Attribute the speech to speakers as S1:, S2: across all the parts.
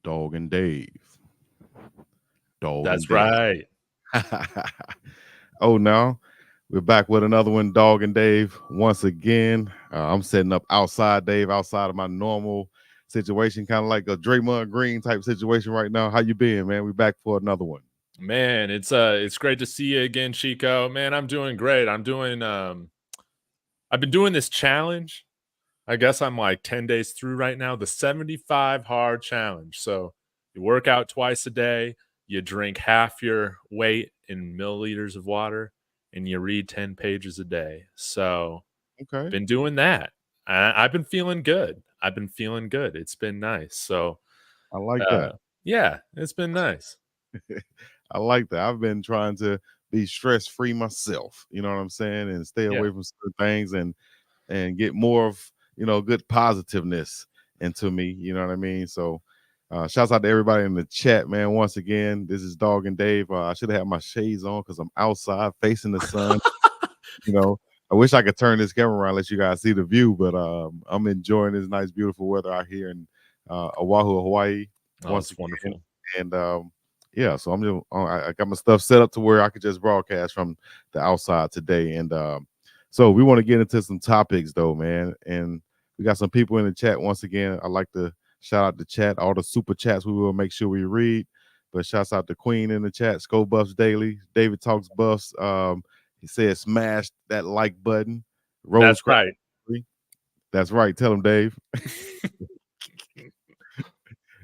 S1: Dog and Dave. Dog and
S2: That's
S1: Dave.
S2: right.
S1: Oh, no. We're back with another one, Dog and Dave. Once again, I'm setting up outside, Dave, outside of my normal situation, kind of like a Draymond Green type situation right now. How you been, man? We back for another one.
S2: Man, it's great to see you again, Chico. Man, I'm doing great. I've been doing this challenge. I guess I'm like 10 days through right now, the 75 hard challenge. So you work out twice a day, you drink half your weight in milliliters of water, and you read 10 pages a day. So
S1: Okay.
S2: been doing that. I've been feeling good. I've been feeling good. It's been nice. So
S1: I like
S2: uh
S1: that.
S2: yeah, it's been nice.
S1: I like that. I've been trying to be stress free myself, you know what I'm saying, and stay
S2: Yeah.
S1: away from certain things and get more of good positiveness into me. You know what I mean? So, shouts out to everybody in the chat, man. Once again, this is Dog and Dave. I should have had my shades on because I'm outside facing the sun. You know, I wish I could turn this camera around, let you guys see the view, but I'm enjoying this nice, beautiful weather out here in Oahu, Hawaii.
S2: Oh,
S1: Once
S2: it's
S1: again,
S2: wonderful.
S1: and yeah, so I'm just I got my stuff set up to where I could just broadcast from the outside today, and so we want to get into some topics though, man, and we got some people in the chat. Once again, I'd like to shout out the chat, all the super chats. We will make sure we read. But shouts out to Queen in the chat, Sco Buffs Daily, David Talks Buffs. He said, "Smash that like button." Rose
S2: That's
S1: crack.
S2: right.
S1: That's right. Tell him, Dave.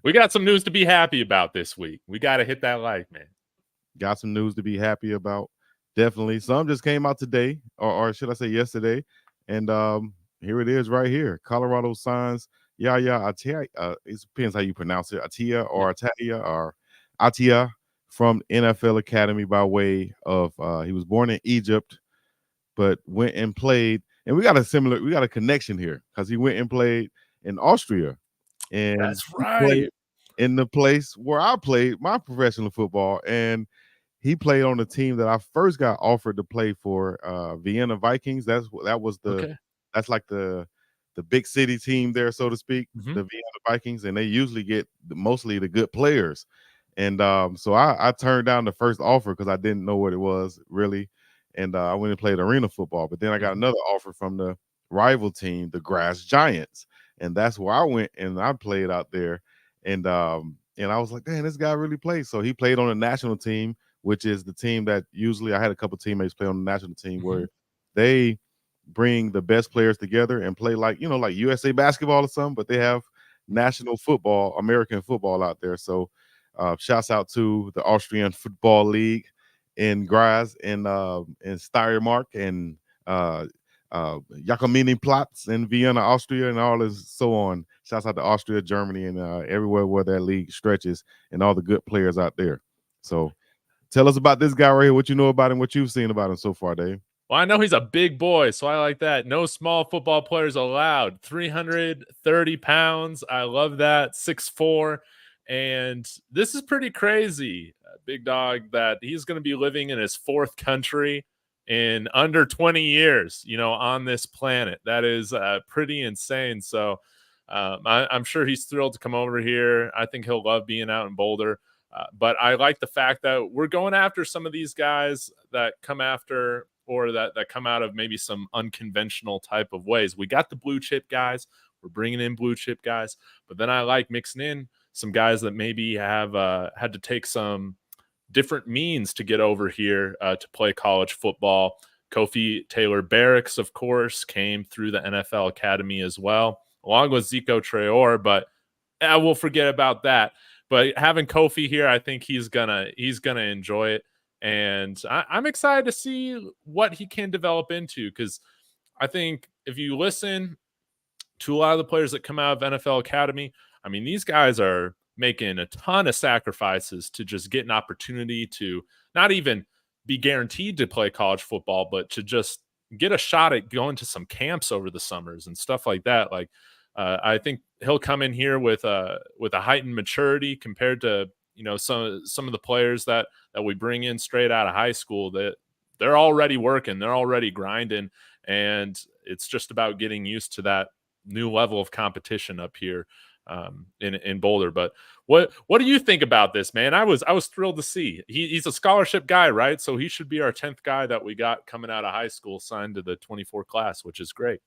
S2: We got some news to be happy about this week. We got to hit that like, man.
S1: Got some news to be happy about. Definitely. Some just came out today, or should I say yesterday? And here it is right here. Colorado signs Yaya Attia. It depends how you pronounce it. Attia or Attia or Attia from NFL Academy by way of he was born in Egypt, but went and played. And we got a connection here because he went and played in Austria. And
S2: That's
S1: he played
S2: right.
S1: in the place where I played my professional football. And he played on the team that I first got offered to play for, Vienna Vikings.
S2: Okay.
S1: That's like the big city team there, so to speak,
S2: Mhm.
S1: the Vienna Vikings, and they usually get mostly the good players. And so I turned down the first offer because I didn't know what it was really, and I went and played arena football. But then I got
S2: Mhm.
S1: another offer from the rival team, the Grass Giants, and that's where I went and I played out there. And I was like, man, this guy really plays. So he played on the national team, which is the team that usually I had a couple teammates play on the national team
S2: Mhm.
S1: where they bring the best players together and play like like USA basketball or something, but they have national football, American football out there. So shouts out to the Austrian Football League in Graz in Steiermark and uh Jakomini Platz in Vienna, Austria, and all this so on. Shouts out to Austria, Germany, and everywhere where that league stretches, and all the good players out there. So tell us about this guy right here. What you know about him? What you've seen about him so far, Dave?
S2: Well, I know he's a big boy, so I like that. No small football players allowed. 330 pounds. I love that. 6'4". And this is pretty crazy, Big Dog, that he's going to be living in his fourth country in under 20 years, on this planet. That is pretty insane. So I'm sure he's thrilled to come over here. I think he'll love being out in Boulder. But I like the fact that we're going after some of these guys that come after or that come out of maybe some unconventional type of ways. We got the blue chip guys. We're bringing in blue chip guys. But then I like mixing in some guys that maybe have had to take some different means to get over here to play college football. Kofi Taylor Barracks, of course, came through the NFL Academy as well, along with Zico Traore, but we'll forget about that. But having Kofi here, I think he's gonna enjoy it, and I'm excited to see what he can develop into. Because I think if you listen to a lot of the players that come out of NFL Academy, I mean, these guys are making a ton of sacrifices to just get an opportunity to not even be guaranteed to play college football, but to just get a shot at going to some camps over the summers and stuff like that. Like, I think he'll come in here with a heightened maturity compared to some of the players that we bring in straight out of high school, that they're already working, they're already grinding, and it's just about getting used to that new level of competition up here. in Boulder. But what do you think about this, man? I was thrilled to see he's a scholarship guy, right? So he should be our 10th guy that we got coming out of high school signed to the 24 class, which is great.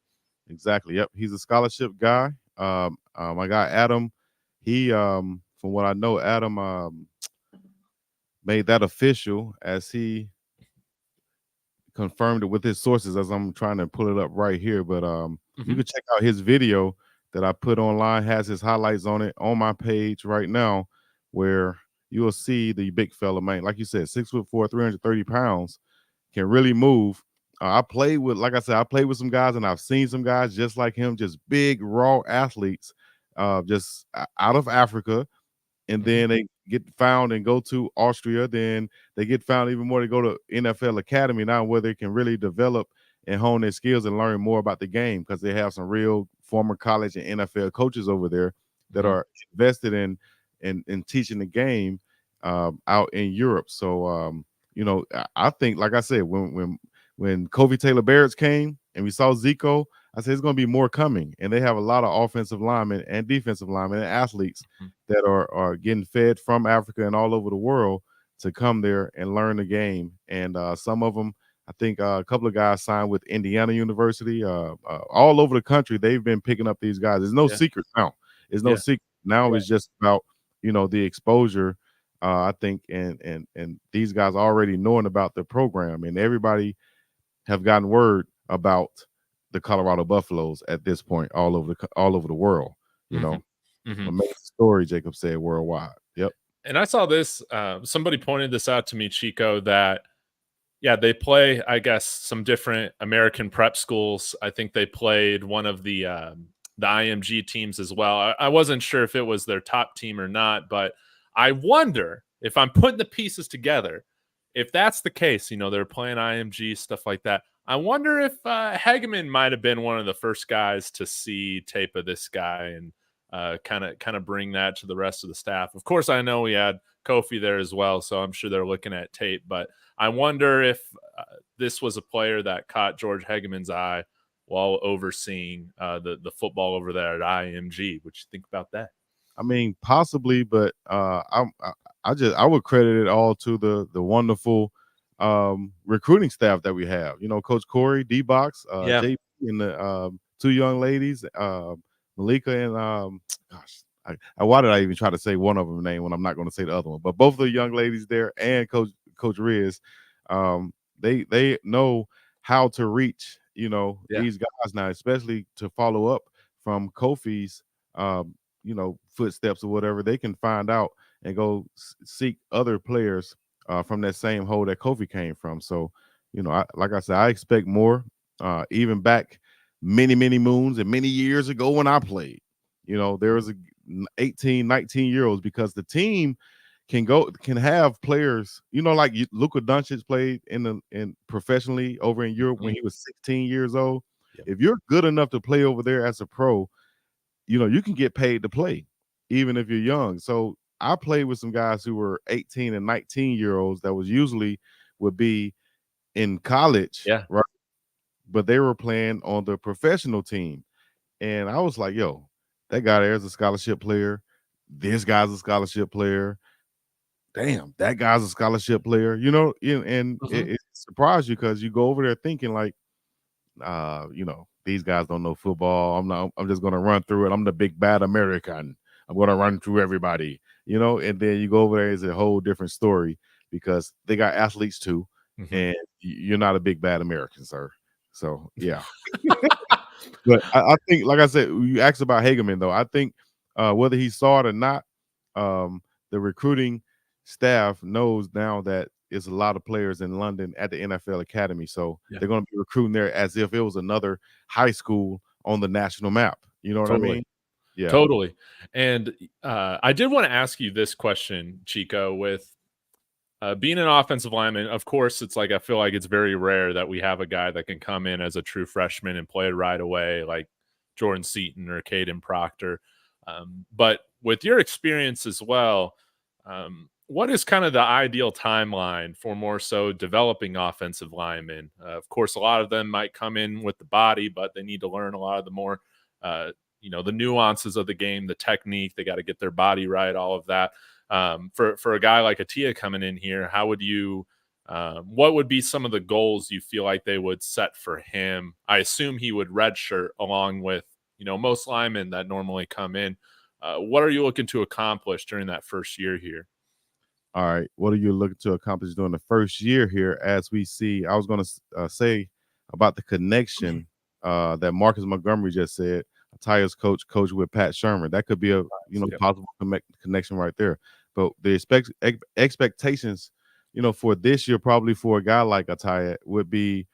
S1: Exactly. Yep. He's a scholarship guy. My guy Adam, he from what I know, Adam made that official as he confirmed it with his sources as I'm trying to pull it up right here. But you can check out his video that I put online, has his highlights on it on my page right now, where you will see the big fella, man. Like you said, 6'4", 330 pounds, can really move. I played with, like I said, I played with some guys, and I've seen some guys just like him, just big, raw athletes, just out of Africa. And then they get found and go to Austria. Then they get found even more. They go to NFL Academy now, where they can really develop and hone their skills and learn more about the game, because they have some real former college and NFL coaches over there that are invested in teaching the game out in Europe. So I think, like I said, when Kobe Taylor Barrett's came and we saw Zico, I said it's going to be more coming, and they have a lot of offensive linemen and defensive linemen and athletes that are getting fed from Africa and all over the world to come there and learn the game. And some of them, I think a couple of guys signed with Indiana University. All over the country, they've been picking up these guys. There's no secret now. There's no secret now. It's just about the exposure. I think and these guys already knowing about the program, and everybody have gotten word about the Colorado Buffaloes at this point all over the world. Amazing story, Jacob said, worldwide. Yep.
S2: And I saw this. Somebody pointed this out to me, Chico, that they play, I guess, some different American prep schools. I think they played one of the IMG teams as well. I wasn't sure if it was their top team or not, but I wonder if I'm putting the pieces together. If that's the case, they're playing IMG, stuff like that. I wonder if Hageman might have been one of the first guys to see tape of this guy and kind of bring that to the rest of the staff. Of course, I know we had Kofi there as well, so I'm sure they're looking at tape. But I wonder if this was a player that caught George Hageman's eye while overseeing the football over there at IMG. What you think about that?
S1: I mean, possibly, but I would credit it all to the wonderful recruiting staff that we have. Coach Corey, D-Box, JP, and the two young ladies, Malika and why did I even try to say one of them name when I'm not going to say the other one? But both of the young ladies there and Coach Riz, they know how to reach these guys now, especially to follow up from Kofi's footsteps or whatever. They can find out and go seek other players from that same hole that Kofi came from. So, like I said, I expect more. Even back many moons and many years ago when I played, there was 18, 19-year-olds, because the team can have players, like Luka Doncic played in professionally over in Europe when he was 16 years old. If you're good enough to play over there as a pro, you can get paid to play, even if you're young. So I played with some guys who were 18 and 19-year-olds that would be in college, right? But they were playing on the professional team. And I was like, yo, that guy there is a scholarship player. This guy's a scholarship player. Damn, that guy's a scholarship player, and it surprised you, because you go over there thinking like, these guys don't know football. I'm just going to run through it. I'm the big bad American. I'm going to run through everybody, and then you go over there, it's a whole different story, because they got athletes too. And you're not a big bad American, sir. So, yeah. But I think, like I said, you asked about Hageman, though. I think whether he saw it or not, the recruiting staff knows now that there's a lot of players in London at the NFL Academy. So they're going to be recruiting there as if it was another high school on the national map. You know what I mean? Yeah.
S2: Totally. And I did want to ask you this question, Chico, with being an offensive lineman. Of course, it's like, I feel like it's very rare that we have a guy that can come in as a true freshman and play right away, like Jordan Seaton or Caden Proctor. But with your experience as well, what is kind of the ideal timeline for more so developing offensive linemen? Of course, a lot of them might come in with the body, but they need to learn a lot of the more the nuances of the game, the technique. They got to get their body right, all of that. For a guy like Attia coming in here, how would you? What would be some of the goals you feel like they would set for him? I assume he would redshirt along with most linemen that normally come in. What are you looking to accomplish during that first year here?
S1: All right. What are you looking to accomplish during the first year here? As we see, I was going to say about the connection that Marcus Montgomery just said. Attia's coach with Pat Sherman. That could be a
S2: Yep.
S1: possible connection right there. But the expectations, for this year, probably for a guy like Attia, would be,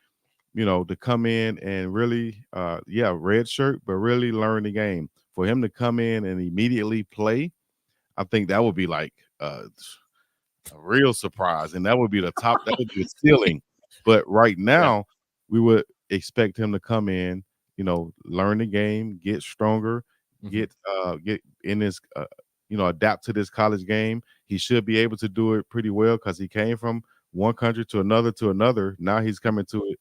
S1: to come in and really, red shirt, but really learn the game. For him to come in and immediately play, I think that would be like a real surprise, and that would be the top. That would be the ceiling. But right
S2: Yeah.
S1: now, we would expect him to come in, learn the game, get stronger,
S2: Mhm.
S1: get in this, adapt to this college game. He should be able to do it pretty well because he came from one country to another to another. Now he's coming to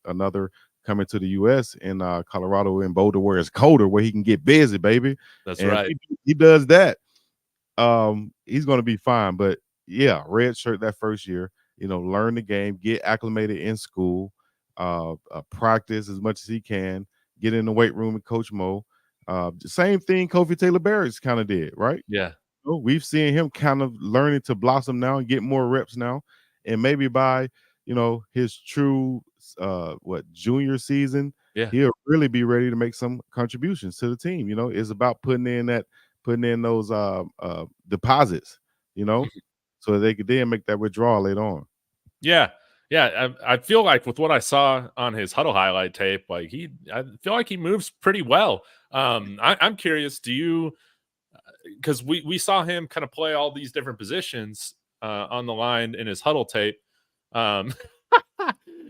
S1: coming to the U.S. in Colorado in Boulder, where it's colder, where he can get busy, baby.
S2: That's
S1: And
S2: right.
S1: if he does that, he's going to be fine. But yeah, red shirt that first year, learn the game, get acclimated in school, practice as much as he can, get in the weight room with Coach Mo. Same thing Kofi Taylor Barrett's kind of did, right?
S2: Yeah.
S1: We've seen him kind of learning to blossom now and get more reps now. And maybe by, his true junior season,
S2: Yeah.
S1: he'll really be ready to make some contributions to the team. It's about putting in those deposits, so they could then make that withdrawal later on.
S2: Yeah. Yeah. I feel like with what I saw on his huddle highlight tape, like I feel like he moves pretty well. I'm curious, do you, because we saw him kind of play all these different positions on the line in his huddle tape. Um,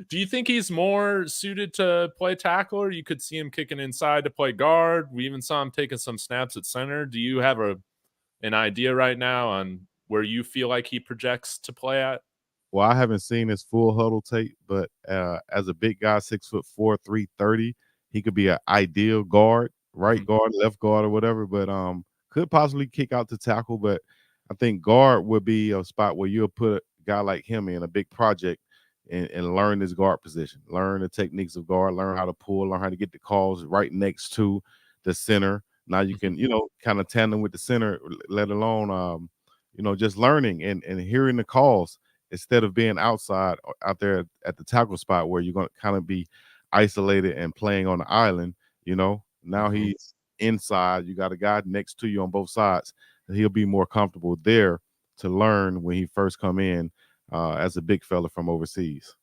S2: do you think he's more suited to play tackle, or you could see him kicking inside to play guard? We even saw him taking some snaps at center. Do you have an idea right now on where you feel like he projects to play at?
S1: Well, I haven't seen his full huddle tape, but as a big guy, 6'4", 330, he could be an ideal guard, right
S2: Mhm.
S1: guard, left guard, or whatever. But could possibly kick out to tackle. But I think guard would be a spot where you'll put a guy like him in a big project and learn this guard position, learn the techniques of guard, learn how to pull, learn how to get the calls right next to the center. Now you
S2: Mhm.
S1: can, kind of tandem with the center, let alone, just learning and hearing the calls instead of being outside out there at the tackle spot where you're going to kind of be isolated and playing on the island. Now
S2: Mhm.
S1: he's inside. You got a guy next to you on both sides. He'll be more comfortable there to learn when he first come in as a big fella from overseas.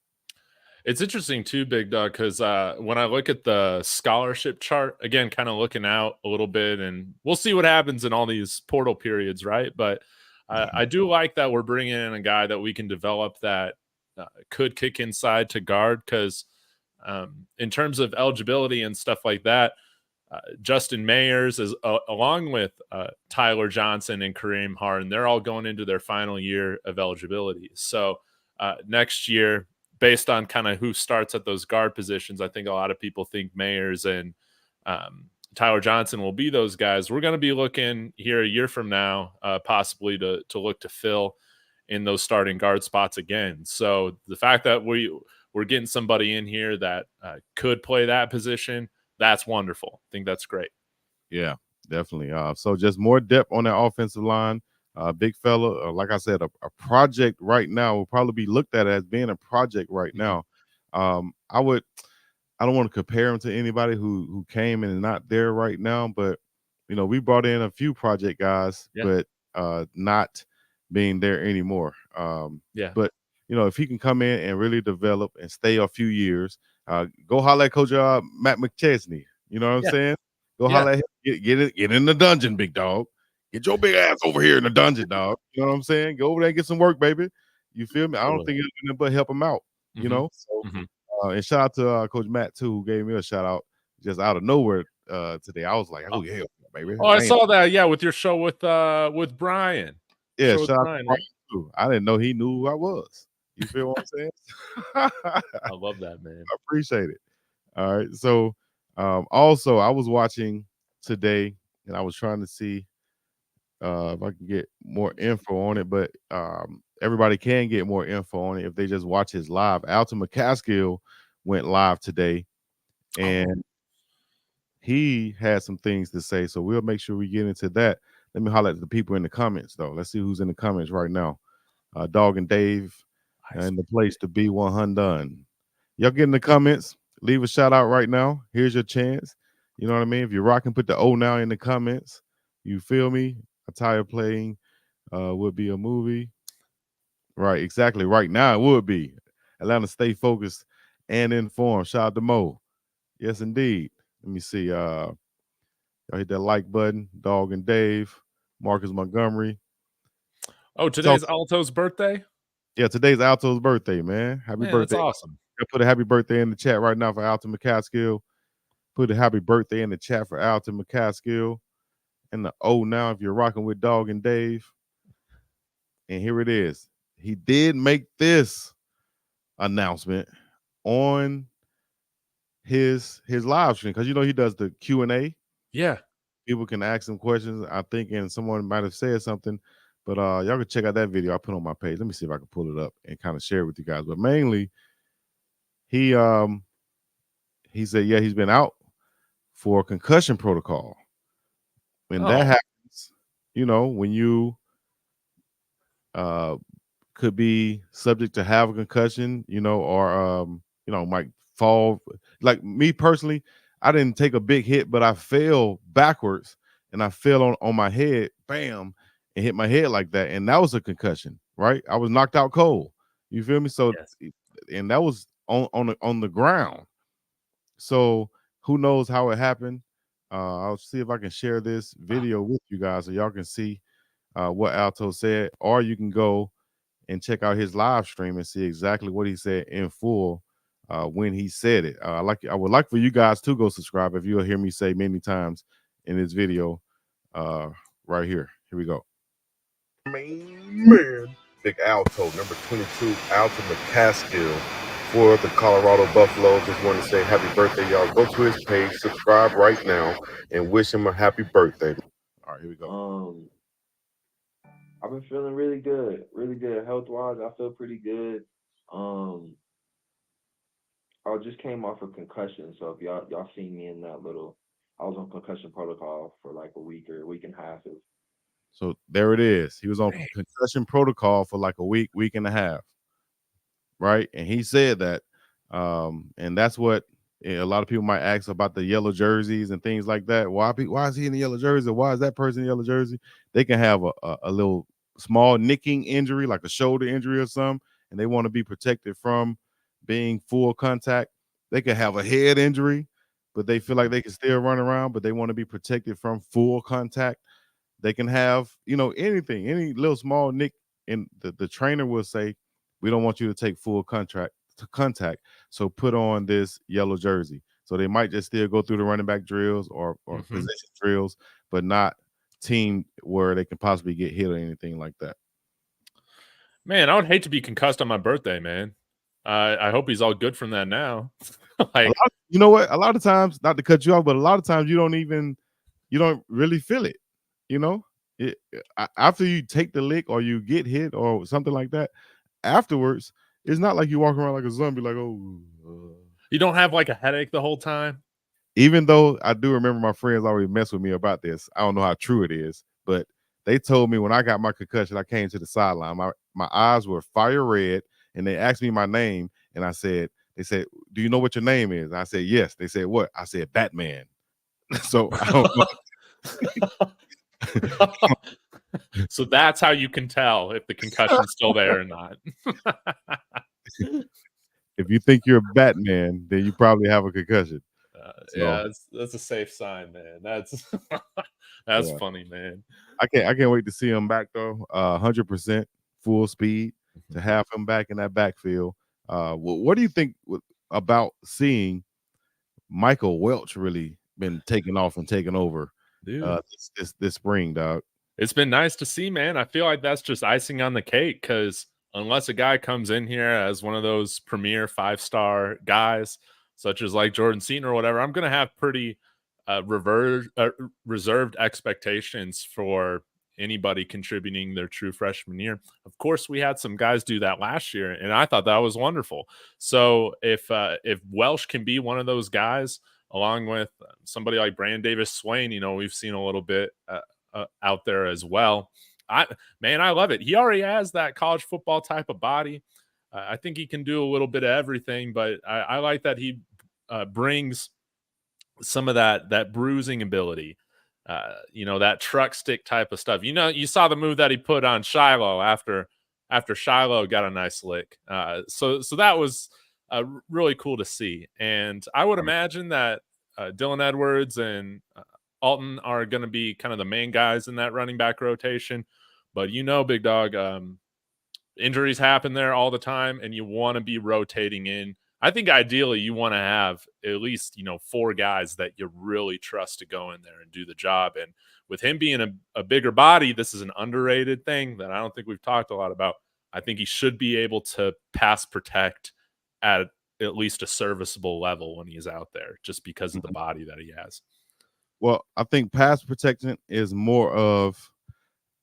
S2: It's interesting too, Big Dog, because when I look at the scholarship chart, again, kind of looking out a little bit, and we'll see what happens in all these portal periods, right? But I do like that we're bringing in a guy that we can develop that could kick inside to guard, because in terms of eligibility and stuff like that, Justin Mayers is along with Tyler Johnson and Kareem Harden. They're all going into their final year of eligibility. So next year, based on kind of who starts at those guard positions, I think a lot of people think Mayers and Tyler Johnson will be those guys. We're going to be looking here a year from now, possibly to look to fill in those starting guard spots again. So the fact that we're getting somebody in here that could play that position, that's wonderful. I think that's great.
S1: Yeah, definitely. So just more depth on that offensive line. Big fella, like I said, a project right now will probably be looked at as being a project right
S2: Mhm.
S1: now. I don't want to compare him to anybody who came and is not there right now, but we brought in a few project guys,
S2: Yeah.
S1: but not being there anymore.
S2: Yeah.
S1: But if he can come in and really develop and stay a few years, go holler at Coach Matt McChesney. You know what I'm
S2: Yeah.
S1: saying? Go
S2: Yeah.
S1: holler at him, get in the dungeon, big dog. Get your big ass over here in the dungeon, dog. You know what I'm saying? Go over there and get some work, baby. You feel me? I don't
S2: Totally.
S1: think it's gonna but help him out.
S2: Mhm.
S1: So
S2: Mhm.
S1: and shout out to Coach Matt too, who gave me a shout out just out of nowhere today. I was like, oh yeah, baby.
S2: Oh, I saw that. Yeah, with your show with Brian.
S1: Yeah,
S2: Show with
S1: shout out to
S2: Brian,
S1: Brian
S2: right?
S1: too. I didn't know he knew who I was. You feel what I'm saying? I
S2: I love that, man.
S1: appreciate it. All right. So also I was watching today and I was trying to see if I can get more info on it, but everybody can get more info on it if they just watch his live. Alton McCaskill went live today, and he had some things to say, so we'll make sure we get into that. Let me holler at the people in the comments, though. Let's see who's in the comments right now. Dog and Dave in the place to be 100. Y'all get in the comments. Leave a shout out right now. Here's your chance. You know what I mean? If you're rocking, put the O now in the comments. You feel me? Attire playing would be a movie. Right, exactly. Right now it would be. Atlanta, stay focused and informed. Shout out to Mo. Yes, indeed. Let me see. Y'all hit that like button. Dog and Dave, Marcus Montgomery.
S2: Oh, today's Alto's birthday?
S1: Yeah, today's Alto's birthday, man. Happy birthday.
S2: That's awesome.
S1: I'll put a happy birthday in the chat right now for Alton McCaskill. Put a happy birthday in the chat for Alton McCaskill. And the O now if you're rocking with Dog and Dave. And here it is. He did make this announcement on his live stream, because he does the Q&A.
S2: Yeah.
S1: People can ask him questions, I think, and someone might have said something. But y'all can check out that video I put on my page. Let me see if I can pull it up and kind of share it with you guys. But mainly, he said, yeah, he's been out for concussion protocol. When that happens, when you could be subject to have a concussion, or might fall. Like me personally, I didn't take a big hit, but I fell backwards and I fell on my head, bam, and hit my head like that. And that was a concussion, right? I was knocked out cold. You feel me? So, and that was on the ground. So who knows how it happened? I'll see if I can share this video with you guys so y'all can see what Alto said, or you can go and check out his live stream and see exactly what he said in full when he said it. I would like for you guys to go subscribe if you'll hear me say many times in this video right here. Here we go. Man, Big Alto, number 22, Alton McCaskill for the Colorado Buffaloes. Just want to say happy birthday, y'all. Go to his page, subscribe right now, and wish him a happy birthday. All right, here we go.
S3: I've been feeling really good health-wise. I feel pretty good. I just came off a concussion, so if y'all seen me in that little, I was on concussion protocol for like a week or a week and a half.
S1: So there it is. He was on concussion protocol for like a week and a half, right? And he said that, and that's what a lot of people might ask about the yellow jerseys and things like that. Why is he in the yellow jersey? Why is that person in the yellow jersey? They can have a little small nicking injury, like a shoulder injury or something, and they want to be protected from being full contact. They could have a head injury, but they feel like they can still run around, but they want to be protected from full contact. They can have, anything, any little small nick, and the trainer will say, we don't want you to take full contact, so put on this yellow jersey. So they might just still go through the running back drills or position drills, but not team where they can possibly get hit or anything like that.
S2: Man, I would hate to be concussed on my birthday, man. I hope he's all good from that now.
S1: You know what? A lot of times, not to cut you off, but a lot of times you don't really feel it. After you take the lick or you get hit or something like that, afterwards, it's not like you walk around like a zombie, like,
S2: you don't have like a headache the whole time.
S1: Even though I do remember my friends always mess with me about this. I don't know how true it is, but they told me when I got my concussion, I came to the sideline. My eyes were fire red, and they asked me my name, and they said, do you know what your name is? I said, yes. They said, what? I said, Batman. So I don't know.
S2: So that's how you can tell if the concussion's still there or not.
S1: If you think you're Batman, then you probably have a concussion.
S2: Yeah, that's a safe sign, man. That's funny, man.
S1: I can't wait to see him back though. 100% full speed to have him back in that backfield. What do you think about seeing Michael Welch really been taking off and taking over this spring, dog?
S2: It's been nice to see, man. I feel like that's just icing on the cake, because unless a guy comes in here as one of those premier 5-star guys, such as like Jordan Seaton or whatever, I'm going to have pretty reserved expectations for anybody contributing their true freshman year. Of course, we had some guys do that last year, and I thought that was wonderful. So if Welsh can be one of those guys, along with somebody like Brandon Davis Swain, we've seen a little bit out there as well. I love it. He already has that college football type of body. I think he can do a little bit of everything, but I like that he brings some of that bruising ability, that truck stick type of stuff. You saw the move that he put on Shiloh after Shiloh got a nice lick. So that was really cool to see. And I would imagine that Dylan Edwards and Alton are going to be kind of the main guys in that running back rotation. But Big Dog, injuries happen there all the time, and you want to be rotating in. I think ideally you want to have at least, 4 guys that you really trust to go in there and do the job. And with him being a bigger body, this is an underrated thing that I don't think we've talked a lot about. I think he should be able to pass protect at least a serviceable level when he's out there, just because of the body that he has.
S1: Well, I think pass protection is more of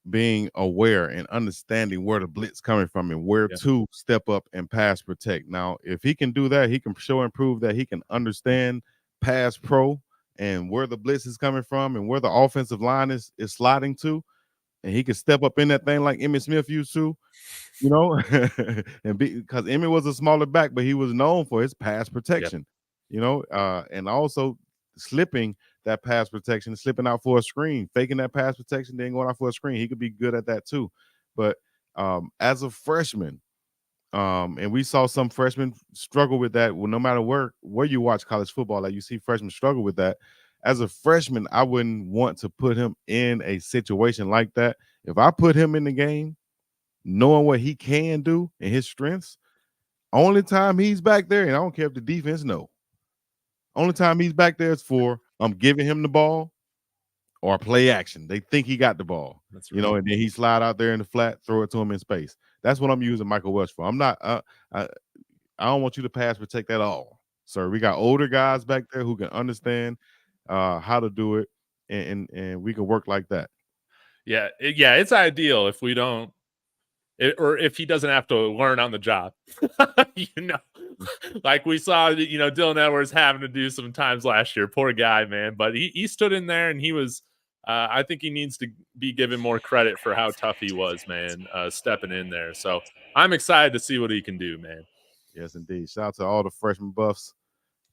S1: being aware and understanding where the blitz coming from and where to step up and pass protect. Now, if he can do that, he can show and prove that he can understand pass pro and where the blitz is coming from and where the offensive line is sliding to, and he can step up in that thing like Emmitt Smith used to, and because Emmitt was a smaller back, but he was known for his pass protection, and also slipping that pass protection, slipping out for a screen, faking that pass protection, then going out for a screen. He could be good at that too. But as a freshman, and we saw some freshmen struggle with that. Well, no matter where you watch college football, like you see freshmen struggle with that. As a freshman, I wouldn't want to put him in a situation like that. If I put him in the game, knowing what he can do and his strengths, only time he's back there, and I don't care if the defense knows. Only time he's back there is for I'm giving him the ball or play action. They think he got the ball,
S2: That's right.
S1: and then he slide out there in the flat, throw it to him in space. That's what I'm using Michael Welsh for. I'm not. I don't want you to pass protect at all, sir. We got older guys back there who can understand how to do it, and we can work like that.
S2: Yeah, it's ideal if we don't, or if he doesn't have to learn on the job. Like we saw, Dylan Edwards having to do some times last year. Poor guy, man. But he stood in there, and he was. I think he needs to be given more credit for how tough he was, man, stepping in there. So I'm excited to see what he can do, man.
S1: Yes, indeed. Shout out to all the freshman buffs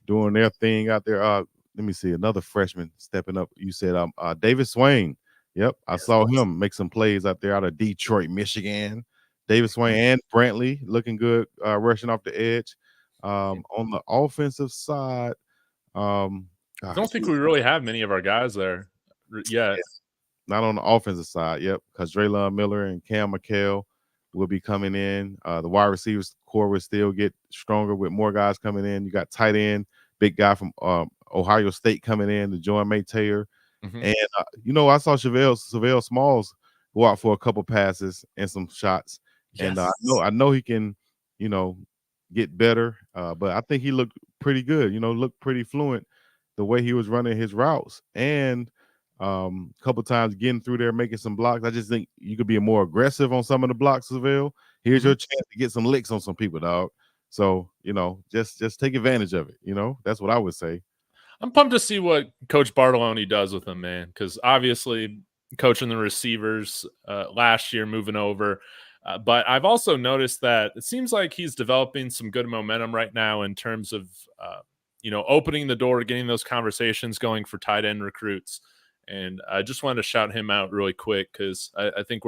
S1: doing their thing out there. Let me see another freshman stepping up. You said David Swain. Yep, I saw him make some plays out there out of Detroit, Michigan. David Swain and Brantley looking good, rushing off the edge. On the offensive side,
S2: I don't think we really have many of our guys there yet.
S1: Not on the offensive side, yep, because Draylon Miller and Cam McHale will be coming in. The wide receivers core will still get stronger with more guys coming in. You got tight end, big guy from Ohio State coming in, the Joy Maytayer. And I saw Chevelle Smalls go out for a couple passes and some shots. Yes. And I know he can, get better. But I think he looked pretty good, looked pretty fluent the way he was running his routes. And a couple times getting through there, making some blocks. I just think you could be more aggressive on some of the blocks, Chevelle. Here's your chance to get some licks on some people, dog. So, just take advantage of it. That's what I would say.
S2: I'm pumped to see what Coach Bartolone does with him, man, because obviously coaching the receivers last year, moving over. But I've also noticed that it seems like he's developing some good momentum right now in terms of, opening the door, getting those conversations going for tight end recruits. And I just wanted to shout him out really quick because I think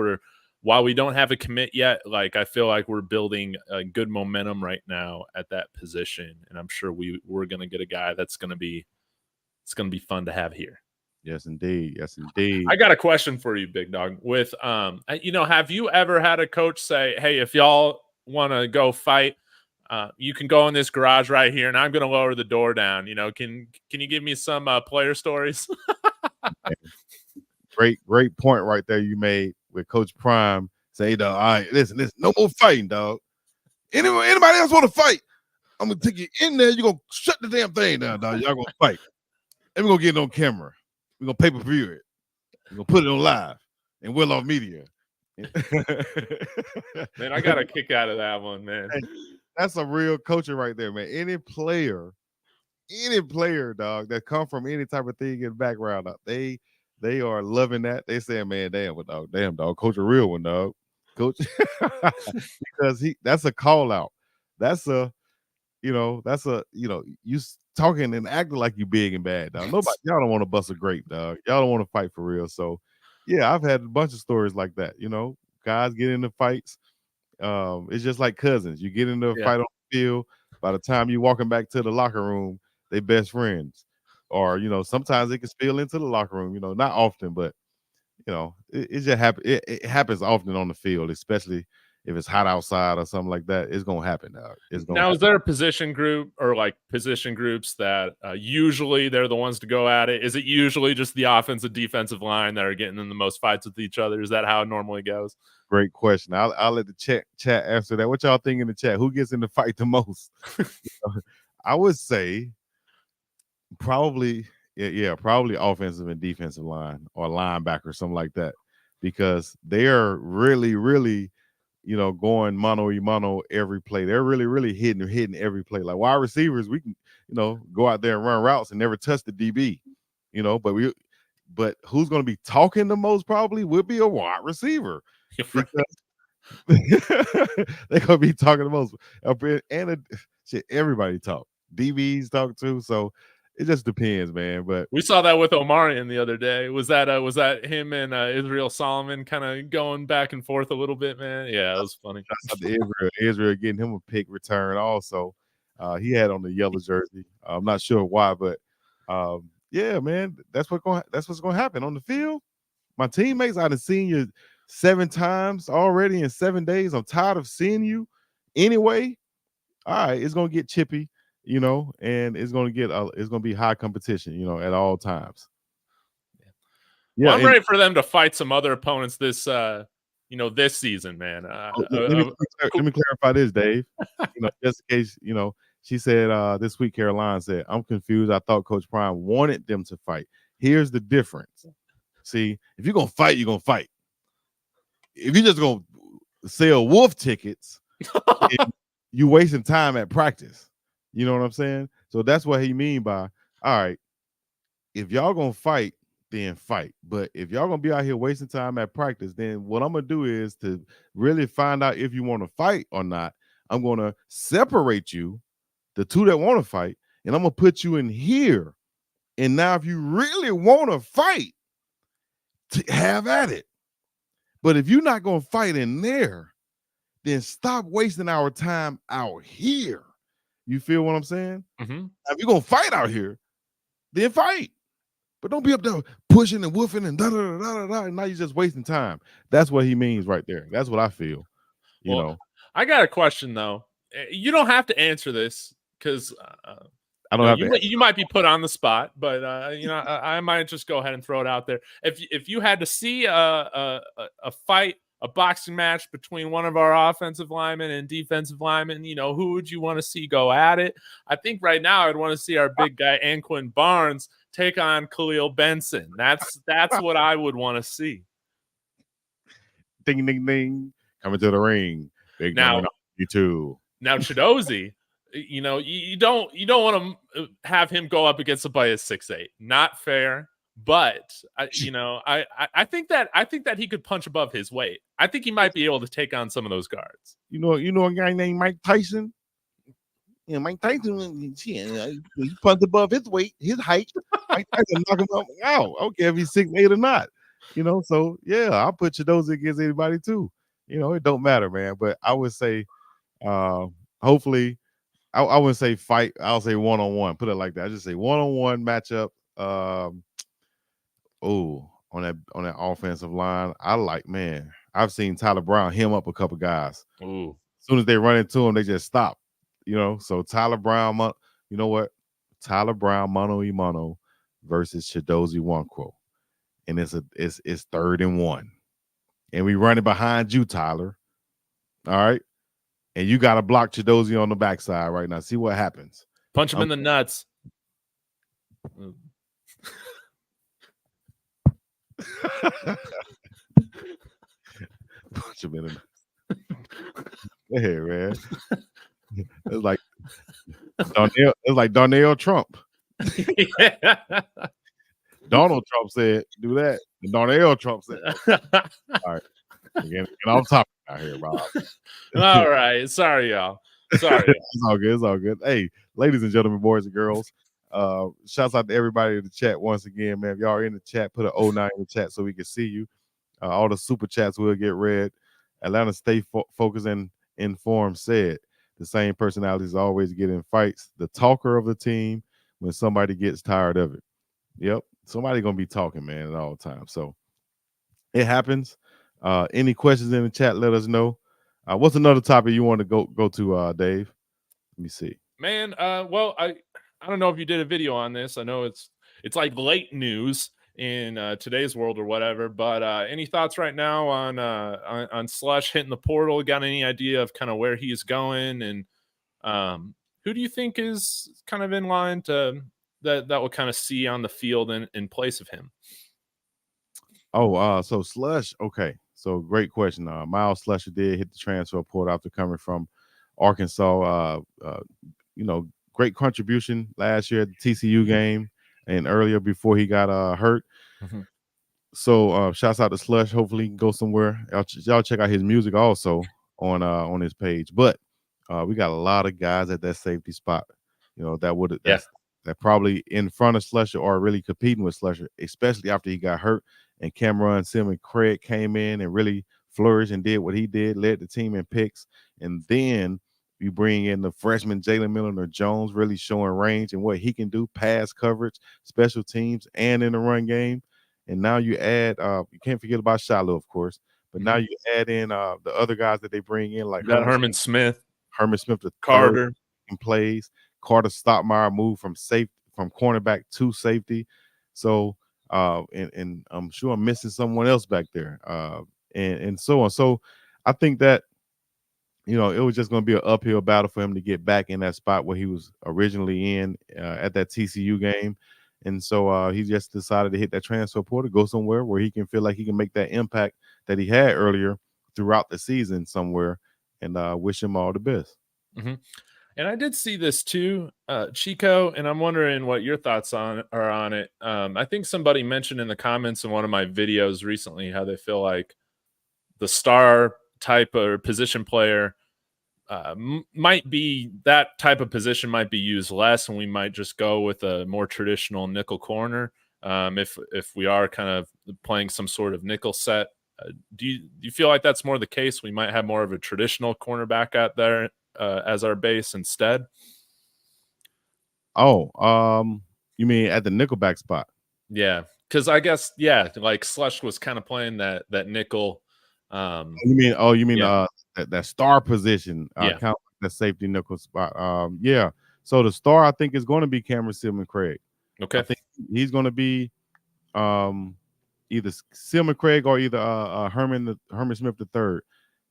S2: while we don't have a commit yet, like I feel like we're building a good momentum right now at that position. And I'm sure we're going to get a guy it's going to be fun to have here.
S1: Yes, indeed. Yes, indeed.
S2: I got a question for you, Big Dog. With, have you ever had a coach say, hey, if y'all want to go fight, you can go in this garage right here and I'm going to lower the door down. Can you give me some player stories?
S1: Great point right there you made with Coach Prime. Say, dog, all right, listen, no more fighting, dog. Anybody else want to fight? I'm going to take you in there. You're going to shut the damn thing down, dog. Y'all going to fight. and we're gonna get it on camera. We're gonna pay-per-view it. We're gonna put it on live and Well Off Media.
S2: Man, I got a kick out of that one, man.
S1: Hey, that's a real coaching right there, man. Any player, dog, that come from any type of thing in the background, dog, they are loving that. They saying, man, damn, dog, coach a real one, dog. Coach, because that's a call out. That's a you talking and acting like you big and bad, dog. Nobody, y'all don't want to bust a grape, dog. Y'all don't want to fight for real. So, yeah, I've had a bunch of stories like that. Guys get into fights. It's just like cousins. You get into a fight on the field. By the time you're walking back to the locker room, they best friends. Or sometimes it can spill into the locker room. Not often, but it just happens. It happens often on the field, especially if it's hot outside or something like that. It's gonna happen, dog.
S2: Now, is there a position group or like position groups that usually they're the ones to go at it? Is it usually just the offensive defensive line that are getting in the most fights with each other? Is that how it normally goes?
S1: Great question. I'll let the chat answer that. What y'all think in the chat? Who gets in the fight the most? I would say probably offensive and defensive line or linebacker, something like that, because they are really, really, going mano a mano every play. They're really, really hitting every play. Like wide receivers, we can, go out there and run routes and never touch the DB, but who's going to be talking the most probably will be a wide receiver. Because they're going to be talking the most. And everybody talk. DBs talk too. So it just depends, man. But
S2: we saw that with Omarion the other day. Was that him and Israel Solomon kind of going back and forth a little bit, man? Yeah, it was funny.
S1: Israel getting him a pick return also. He had on the yellow jersey. I'm not sure why, but yeah, man, that's what's going to happen on the field. My teammates, I've seen you 7 times already in 7 days. I'm tired of seeing you anyway. All right, it's going to get chippy. And it's going to be high competition, at all times.
S2: Yeah, well, I'm ready for them to fight some other opponents this season, man.
S1: Let me clarify this, Dave. Just in case, she said this week, Caroline said, I'm confused. I thought Coach Prime wanted them to fight. Here's the difference. See, if you're going to fight, you're going to fight. If you're just going to sell wolf tickets, you're wasting time at practice. You know what I'm saying? So that's what he mean by, all right, if y'all gonna fight, then fight. But if y'all gonna be out here wasting time at practice, then what I'm gonna do is to really find out if you want to fight or not. I'm gonna separate you, the two that want to fight, and I'm gonna put you in here. And now if you really want to fight, have at it. But if you're not gonna fight in there, then stop wasting our time out here. You feel what I'm saying?
S2: Mm-hmm.
S1: If you're going to fight out here, then fight. But don't be up there pushing and woofing and da-da-da-da-da, and now you're just wasting time. That's what he means right there. That's what I feel. You know.
S2: I got a question, though. You don't have to answer this because
S1: I don't have to.
S2: You might be put on the spot, but I might just go ahead and throw it out there. If you had to see a fight, a boxing match between one of our offensive linemen and defensive linemen, who would you want to see go at it? I think right now I'd want to see our big guy Anquin Barnes take on Khalil Benson. That's what I would want to see.
S1: Ding ding ding, coming to the ring. Big
S2: now,
S1: you too.
S2: Now Chidozie, you don't want to have him go up against somebody that's 6'8". Not fair. But I think that he could punch above his weight. I think he might be able to take on some of those guards.
S1: You know a guy named Mike Tyson. Yeah, Mike Tyson. He punched above his weight, his height. Mike Tyson knock him out. I don't care if he's 6'8" or not. So yeah, I'll put Chidozie against anybody too. It don't matter, man. But I would say, hopefully, I wouldn't say fight. I'll say one-on-one. Put it like that. I just say one-on-one matchup. On that offensive line, I've seen Tyler Brown hem up a couple guys.
S2: Ooh.
S1: As soon as they run into him, they just stop. So Tyler Brown, you know what? Tyler Brown mano a mano versus Chidozie Nwankwo. And it's 3rd and 1. And we running behind you, Tyler. All right. And you got to block Chidozie on the backside right now. See what happens.
S2: Punch him in the nuts.
S1: Punch him in the hey, man. It's like Darnell. It's like Darnell Trump.
S2: Yeah.
S1: Donald Trump said, "Do that." And Darnell Trump said, okay. "All right, again, I'm talking out here, Rob."
S2: All right, sorry, y'all. Sorry.
S1: It's all good. It's all good. Hey, ladies and gentlemen, boys and girls, shouts out to everybody in the chat once again, man. If y'all are in the chat, put an 09 in the chat so we can see you. All the super chats will get read. Atlanta Stay Focused and Informed said the same personalities always get in fights. The talker of the team when somebody gets tired of it. Yep, somebody gonna be talking, man, at all times. So it happens. Any questions in the chat? Let us know. What's another topic you want to go to, Dave? Let me see.
S2: Man, well, I don't know if you did a video on this. I know it's like late news in today's world or whatever, but any thoughts right now on Slush hitting the portal? Got any idea of kind of where he's going, and who do you think is kind of in line to that will kind of see on the field in place of him?
S1: Oh, so Slush. Okay, so great question. Miles Slusher did hit the transfer portal after coming from Arkansas. Great contribution last year at the TCU game and earlier before he got hurt.
S2: Mm-hmm.
S1: So shouts out to Slush. Hopefully he can go somewhere. Y'all check out his music also on his page. But we got a lot of guys at that safety spot. That probably in front of Slusher or really competing with Slusher, especially after he got hurt and Cameron Simmons Craig came in and really flourished and did what he did, led the team in picks. And then you bring in the freshman Jalen Milner-Jones, really showing range and what he can do, pass coverage, special teams, and in the run game. And now you add, you can't forget about Shiloh, of course, but now you add in the other guys that they bring in, like
S2: Herman Smith
S1: the
S2: Carter
S1: third in plays. Carter Stockmeyer moved from cornerback to safety. So, and I'm sure I'm missing someone else back there, and so on. So I think that, it was just going to be an uphill battle for him to get back in that spot where he was originally in at that TCU game. And so he just decided to hit that transfer portal, go somewhere where he can feel like he can make that impact that he had earlier throughout the season somewhere, and wish him all the best.
S2: Mm-hmm. And I did see this too, Chico, and I'm wondering what your thoughts are on it. I think somebody mentioned in the comments in one of my videos recently how they feel like the star type or position player might be that type of position might be used less, and we might just go with a more traditional nickel corner if we are kind of playing some sort of nickel set. Do you feel like that's more the case? We might have more of a traditional cornerback out there as our base instead.
S1: Oh, you mean at the nickelback spot?
S2: Yeah, because I guess like Slush was kind of playing that nickel.
S1: You mean that star position, kind of like the safety nickel spot. Yeah. So the star, I think, is going to be Cameron Simmons Craig.
S2: Okay.
S1: I think he's going to be either Simmons Craig or either Herman Smith III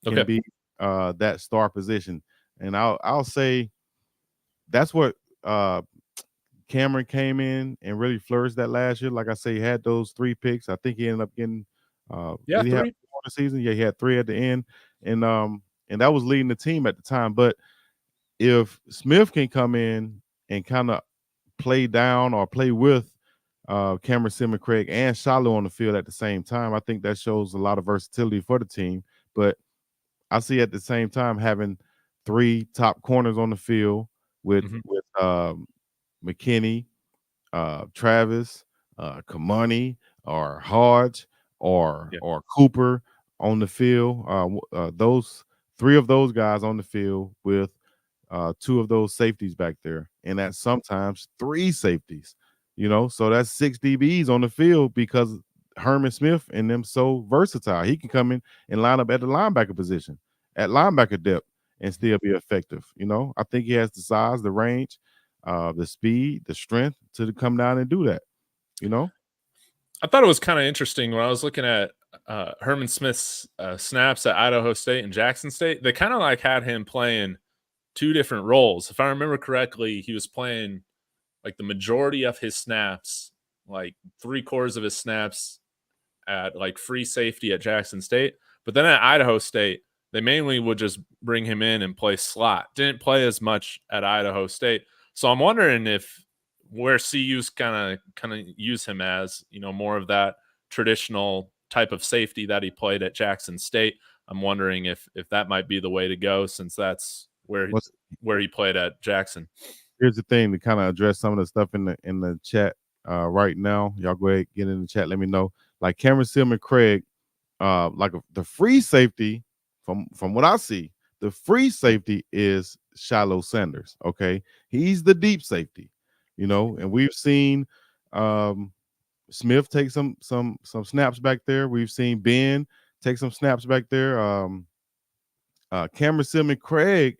S1: can be that star position. And I'll say that's what Cameron came in and really flourished that last year. Like I say, he had those 3 picks. I think he ended up getting did he
S2: 3
S1: have 4 the season? Yeah, he had 3 at the end, and that was leading the team at the time. But if Smith can come in and kind of play down or play with Cameron Simmons Craig and Shiloh on the field at the same time, I think that shows a lot of versatility for the team. But I see at the same time having 3 top corners on the field with McKinney, Travis, Kamani, or Hodge, or Cooper on the field. Those 3 of those guys on the field with 2 of those safeties back there, and that's sometimes 3 safeties. So that's 6 DBs on the field because Herman Smith and them so versatile. He can come in and line up at the linebacker position, at linebacker depth, and still be effective. I think he has the size, the range, the speed, the strength to come down and do that.
S2: I thought it was kind of interesting when I was looking at Herman Smith's snaps at Idaho State and Jackson State. They kind of like had him playing 2 different roles. If I remember correctly, he was playing like the majority of his snaps like 3/4 of his snaps at like free safety at Jackson State. But then at Idaho State, they mainly would just bring him in and play slot. Didn't play as much at Idaho State. So I'm wondering if where CU's kind of use him as, more of that traditional type of safety that he played at Jackson State. I'm wondering if that might be the way to go, since that's where he played at Jackson.
S1: Here's the thing to kind of address some of the stuff in the chat right now. Y'all go ahead, get in the chat. Let me know. Like Cameron Silman Craig, the free safety from what I see, the free safety is Shiloh Sanders. Okay, he's the deep safety, and we've seen Smith take some snaps back there. We've seen Ben take some snaps back there. Cameron Silman Craig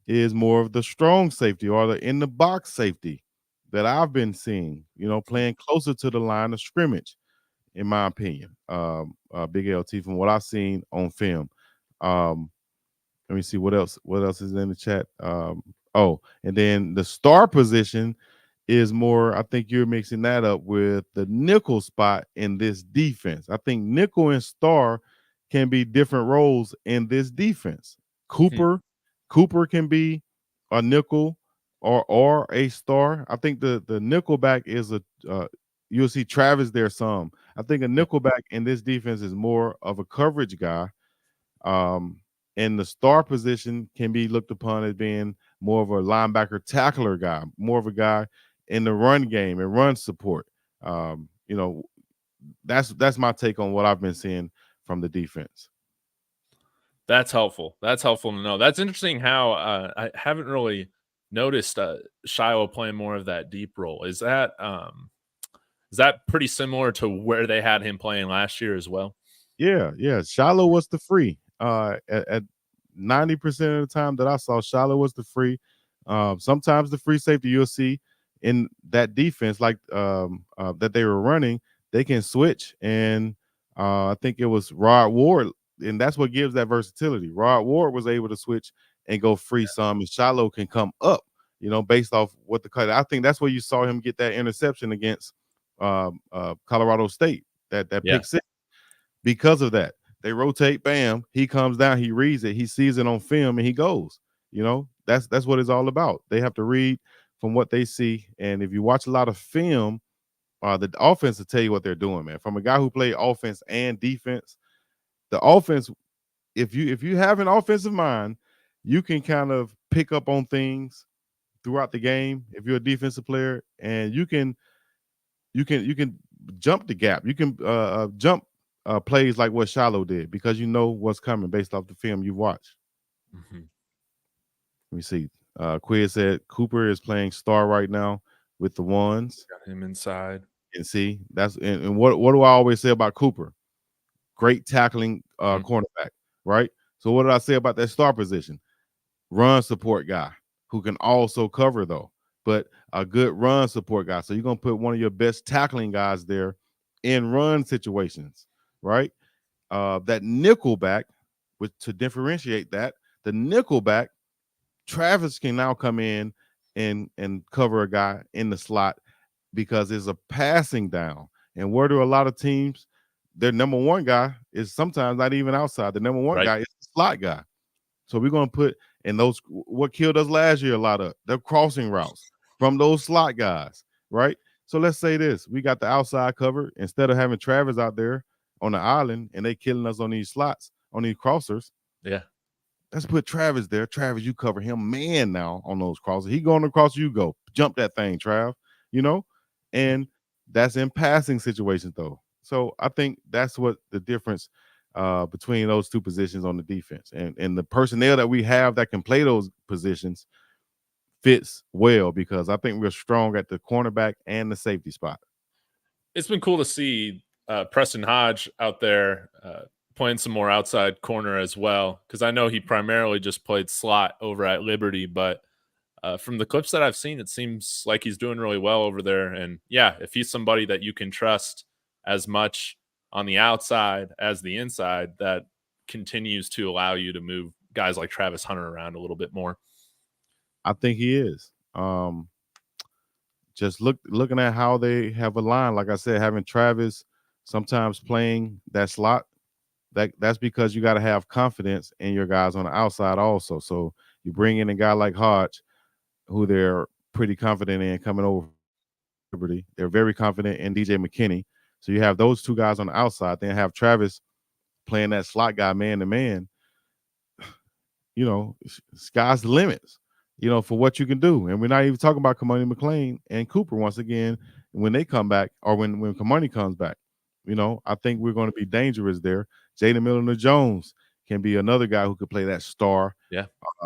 S1: is more of the strong safety or the in the box safety that I've been seeing, playing closer to the line of scrimmage, in my opinion. Big LT from what I've seen on film. Let me see what else is in the chat. And then the star position is more, I think you're mixing that up with the nickel spot in this defense. I think nickel and star can be different roles in this defense. Cooper can be a nickel or a star. I think the nickelback is you'll see Travis there some. I think a nickelback in this defense is more of a coverage guy. And the star position can be looked upon as being more of a linebacker tackler guy, more of a guy in the run game and run support. That's my take on what I've been seeing from the defense.
S2: That's helpful. That's helpful to know. That's interesting how I haven't really noticed Shiloh playing more of that deep role. Is that pretty similar to where they had him playing last year as well?
S1: Yeah. Shiloh was the free. At 90% of the time that I saw, Shiloh was the free. Sometimes the free safety you'll see in that defense, like that they were running, they can switch. And I think it was Rod Ward, and that's what gives that versatility. Rod Ward was able to switch and go free some, and Shiloh can come up, based off what the cut. I think that's where you saw him get that interception against Colorado State, that pick six. Because of that, they rotate, bam, he comes down, he reads it, he sees it on film, and he goes. That's what it's all about. They have to read from what they see, and if you watch a lot of film, the offense will tell you what they're doing, man. From a guy who played offense and defense, the offense, if you have an offensive mind, you can kind of pick up on things throughout the game if you're a defensive player, and you can jump the gap. You can jump plays like what Shiloh did because you know what's coming based off the film you watch. Let me see. Quiz said Cooper is playing star right now with the ones.
S2: Got him inside.
S1: And see, that's and what do I always say about Cooper? Great tackling cornerback, right? So what did I say about that star position? Run support guy who can also cover though, but a good run support guy. So you're gonna put one of your best tackling guys there in run situations, right? That nickel back, to differentiate that, the nickel back, Travis can now come in and cover a guy in the slot because it's a passing down. And where do a lot of teams, their number one guy is sometimes not even outside. The number one guy is the slot guy. So we're going to put in those, what killed us last year a lot of, the crossing routes from those slot guys, right? So let's say this. We got the outside covered. Instead of having Travis out there on the island and they killing us on these slots, on these crossers.
S2: Yeah.
S1: Let's put Travis there. Travis, you cover him man now on those crosses. He going across, you go. Jump that thing, Trav, And that's in passing situations, though. So I think that's what the difference between those two positions on the defense. And the personnel that we have that can play those positions fits well because I think we're strong at the cornerback and the safety spot.
S2: It's been cool to see Preston Hodge out there playing some more outside corner as well, because I know he primarily just played slot over at Liberty, but from the clips that I've seen, it seems like he's doing really well over there. And yeah, if he's somebody that you can trust as much on the outside as the inside, that continues to allow you to move guys like Travis Hunter around a little bit more.
S1: I think he is. just looking at how they have aligned. Like I said, having Travis sometimes playing that slot, that's because you got to have confidence in your guys on the outside also. So you bring in a guy like Hodge, who they're pretty confident in coming over from Liberty. They're very confident in DJ McKinney. So you have those two guys on the outside. Then have Travis playing that slot guy man to man. You know, sky's the limits, you know, for what you can do. And we're not even talking about Kamani McLean and Cooper once again when they come back, or when Kamani comes back. You know, I think we're going to be dangerous there. Jaden Milner Jones can be another guy who could play that star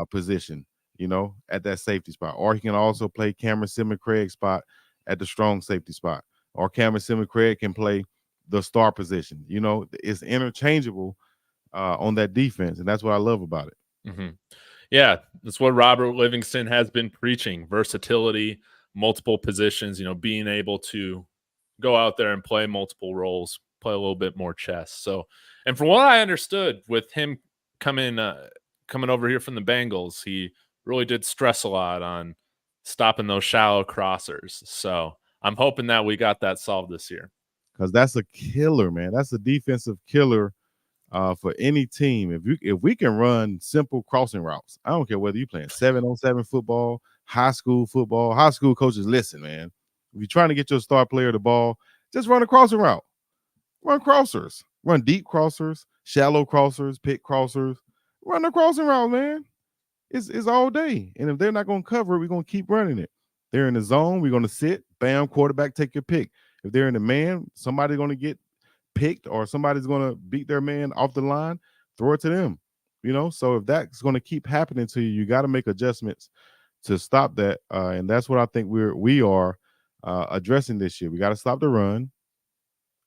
S1: position, you know, at that safety spot. Or he can also play Cameron Simmons Craig's spot at the strong safety spot. Or Cameron Simmons Craig can play the star position. You know, it's interchangeable on that defense, and that's what I love about it.
S2: Mm-hmm. Yeah, that's what Robert Livingston has been preaching: versatility, multiple positions. You know, being able to go out there and play multiple roles, play a little bit more chess. So, and from what I understood, with him coming over here from the Bengals, he really did stress a lot on stopping those shallow crossers. So I'm hoping that we got that solved this year,
S1: because that's a killer, man. That's a defensive killer for any team. If we can run simple crossing routes, I don't care whether you're playing 7-on-7 football, high school football. High school coaches, listen, man. If you're trying to get your star player the ball, just run a crossing route. Run crossers. Run deep crossers, shallow crossers, pick crossers. Run the crossing route, man. It's all day. And if they're not going to cover it, we're going to keep running it. They're in the zone, we're going to sit, bam, quarterback, take your pick. If they're in the man, somebody's going to get picked or somebody's going to beat their man off the line, throw it to them. You know, so if that's going to keep happening to you, you got to make adjustments to stop that. And that's what I think we are addressing this year. We got to stop the run,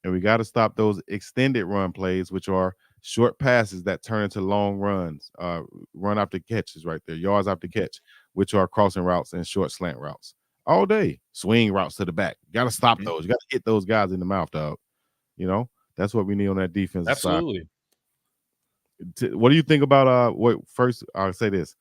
S1: and we got to stop those extended run plays, which are short passes that turn into long runs, run after catches right there, yards after catch, which are crossing routes and short slant routes all day, swing routes to the back. Got to stop those. You got to hit those guys in the mouth, dog. You know, that's what we need on that defensive
S2: absolutely.
S1: side. What do you think about first I'll say this.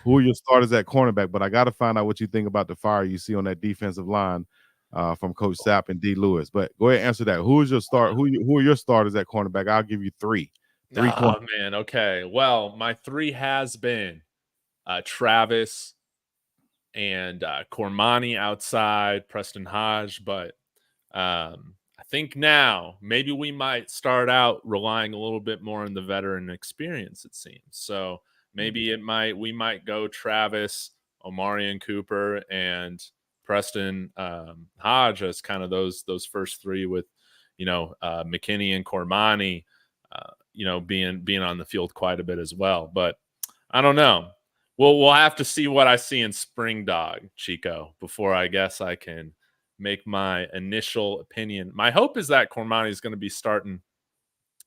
S1: Who are your starters at cornerback? But I got to find out what you think about the fire you see on that defensive line from Coach Sapp and D. Lewis. But go ahead and answer that. Who is your start? Who are your starters at cornerback? I'll give you three.
S2: Oh, man. Okay. Well, my three has been Travis and Cormani outside, Preston Hodge. But I think now maybe we might start out relying a little bit more on the veteran experience, it seems. So maybe we might go Travis, Omarion Cooper, and Preston Hodge as kind of those first three, with, you know, McKinney and Cormani, you know, being on the field quite a bit as well. But I don't know. We'll have to see what I see in spring, dog, Chico, before I guess I can make my initial opinion. My hope is that Cormani is going to be starting.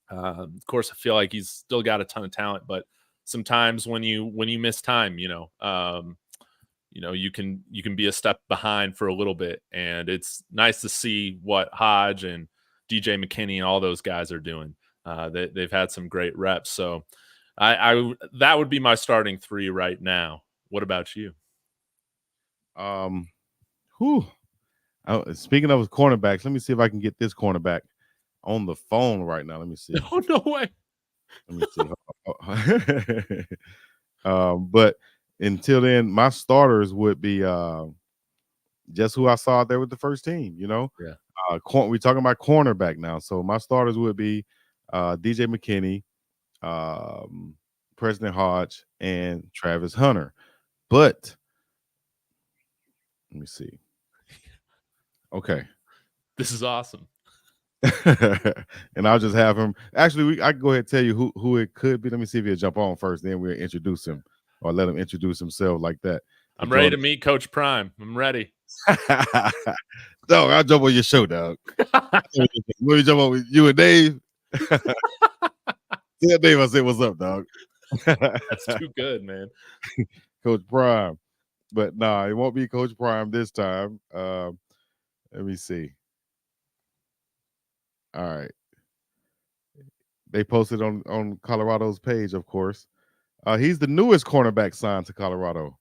S2: Of course, I feel like he's still got a ton of talent, but sometimes when you miss time, you know, you can be a step behind for a little bit, and it's nice to see what Hodge and DJ McKinney and all those guys are doing. They've had some great reps, so I that would be my starting three right now. What about you?
S1: Speaking of cornerbacks, let me see if I can get this cornerback on the phone right now. Let me see.
S2: Oh, no way.
S1: Let me see. But until then, my starters would be just who I saw out there with the first team. You know, we're talking about cornerback now, so my starters would be DJ McKinney, President Hodge, and Travis Hunter. But let me see. Okay,
S2: this is awesome.
S1: And I'll just have him. Actually, I can go ahead and tell you who it could be. Let me see if he'll jump on first. Then we'll introduce him, or let him introduce himself like that.
S2: I'm ready to meet Coach Prime. I'm ready.
S1: Dog, I'll jump on your show, dog. Let me jump on with you and Dave. Tell Dave I said what's up, dog.
S2: That's too good, man.
S1: Coach Prime. But nah, it won't be Coach Prime this time. Let me see. All right. They posted on Colorado's page, of course. He's the newest cornerback signed to Colorado.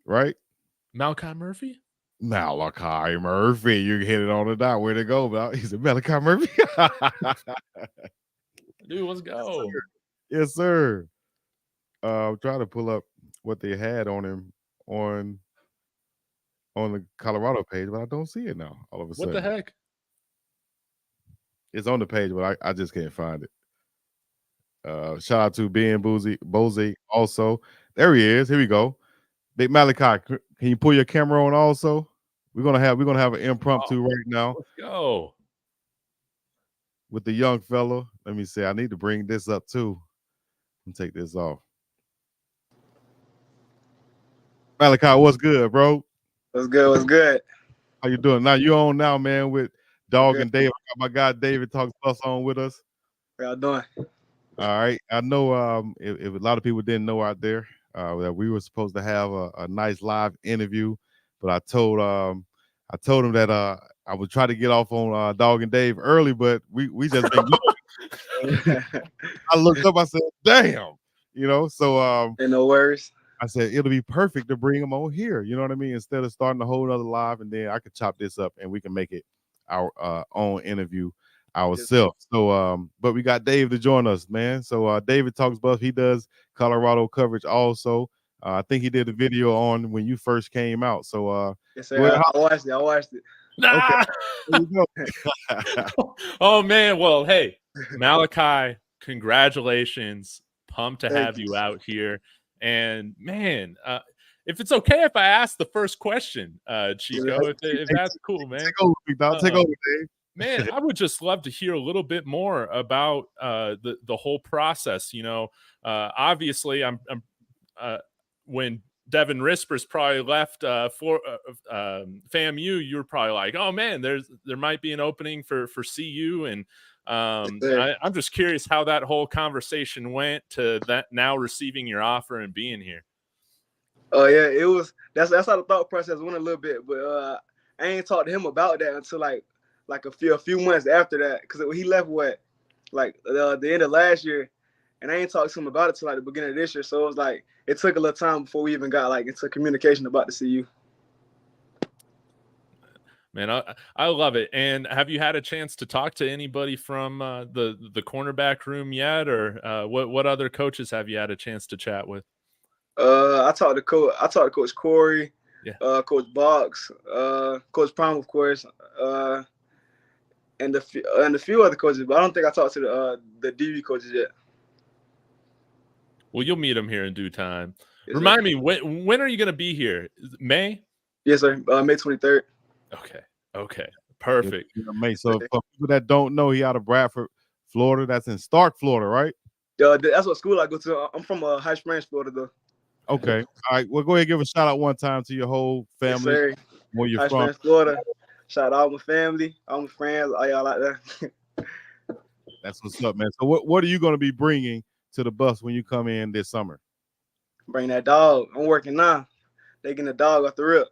S1: Right?
S2: Malachi Murphy?
S1: Malachi Murphy. You hit it on the dot. Where to go, Mal? He's a Malachi Murphy.
S2: Dude, let's go.
S1: Yes, sir. I'm trying to pull up what they had on him on the Colorado page, but I don't see it now. All of a
S2: What
S1: sudden,
S2: the heck?
S1: it's on the page, but I just can't find it. Shout out to Ben Bozy also. There he is. Here we go. Big Malachi, can you pull your camera on also? We're gonna have an impromptu right now
S2: Let's go.
S1: with the young fella. Let me see. I need to bring this up too. And take this off. Malachi, what's good, bro?
S4: What's good? What's good?
S1: How you doing? Now you on now, man, with Dog
S4: Good.
S1: and David. I got my guy David Talks Plus on with us.
S4: How y'all doing?
S1: All right. I know if a lot of people didn't know out there that we were supposed to have a nice live interview, but I told him that I would try to get off on Dog and Dave early, but we just been I looked up, I said, damn, so
S4: Ain't no worries.
S1: I said it'll be perfect to bring him on here. You know what I mean? Instead of starting a whole other live, and then I could chop this up and we can make it our own interview ourselves. So but we got Dave to join us, man. So David Talks Buff, he does Colorado coverage also. I think he did a video on when you first came out. So
S4: Yes, sir. I watched it.
S2: Nah.
S1: Okay.
S2: Oh man. Well, hey, Malachi, congratulations. Pumped to
S4: Thank
S2: have
S4: you.
S2: you out here. And man, if it's okay if I ask the first question, Chico, if that's cool, man.
S1: Take over, big dog. Take over, Dave.
S2: Man, I would just love to hear a little bit more about the whole process. Obviously, I'm when Devin Rispers probably left FAMU, you were probably like, oh man, there might be an opening for CU, and I'm just curious how that whole conversation went to that now receiving your offer and being here.
S4: Oh yeah, it was. That's how the thought process went a little bit, but I ain't talked to him about that until like a few months after that, because he left the end of last year, and I ain't talked to him about it till like the beginning of this year. So it was like it took a little time before we even got like into communication about the CU.
S2: Man, I love it. And have you had a chance to talk to anybody from the cornerback room yet, or what other coaches have you had a chance to chat with?
S4: I talked to Coach Corey,
S2: yeah,
S4: Coach Boggs, Coach Prime, of course, and a few other coaches, but I don't think I talked to the DB coaches yet.
S2: Well, you'll meet them here in due time.
S4: Yes,
S2: Remind me, when are you going to be here? May?
S4: Yes, sir. May 23rd.
S2: Okay. Perfect.
S1: May. So for people that don't know, he out of Bradford, Florida. That's in Stark, Florida, right?
S4: That's what school I go to. I'm from High Springs, Florida, though.
S1: Okay. All right. Well, go ahead and give a shout out one time to your whole family.
S4: Yes, sir.
S1: Where you're
S4: High
S1: from.
S4: Springs, Florida. Shout out all my family, all my friends, all y'all out there.
S1: That's what's up, man. So what are you going to be bringing to the bus when you come in this summer?
S4: Bring that dog. I'm working now. They getting the dog off the rip.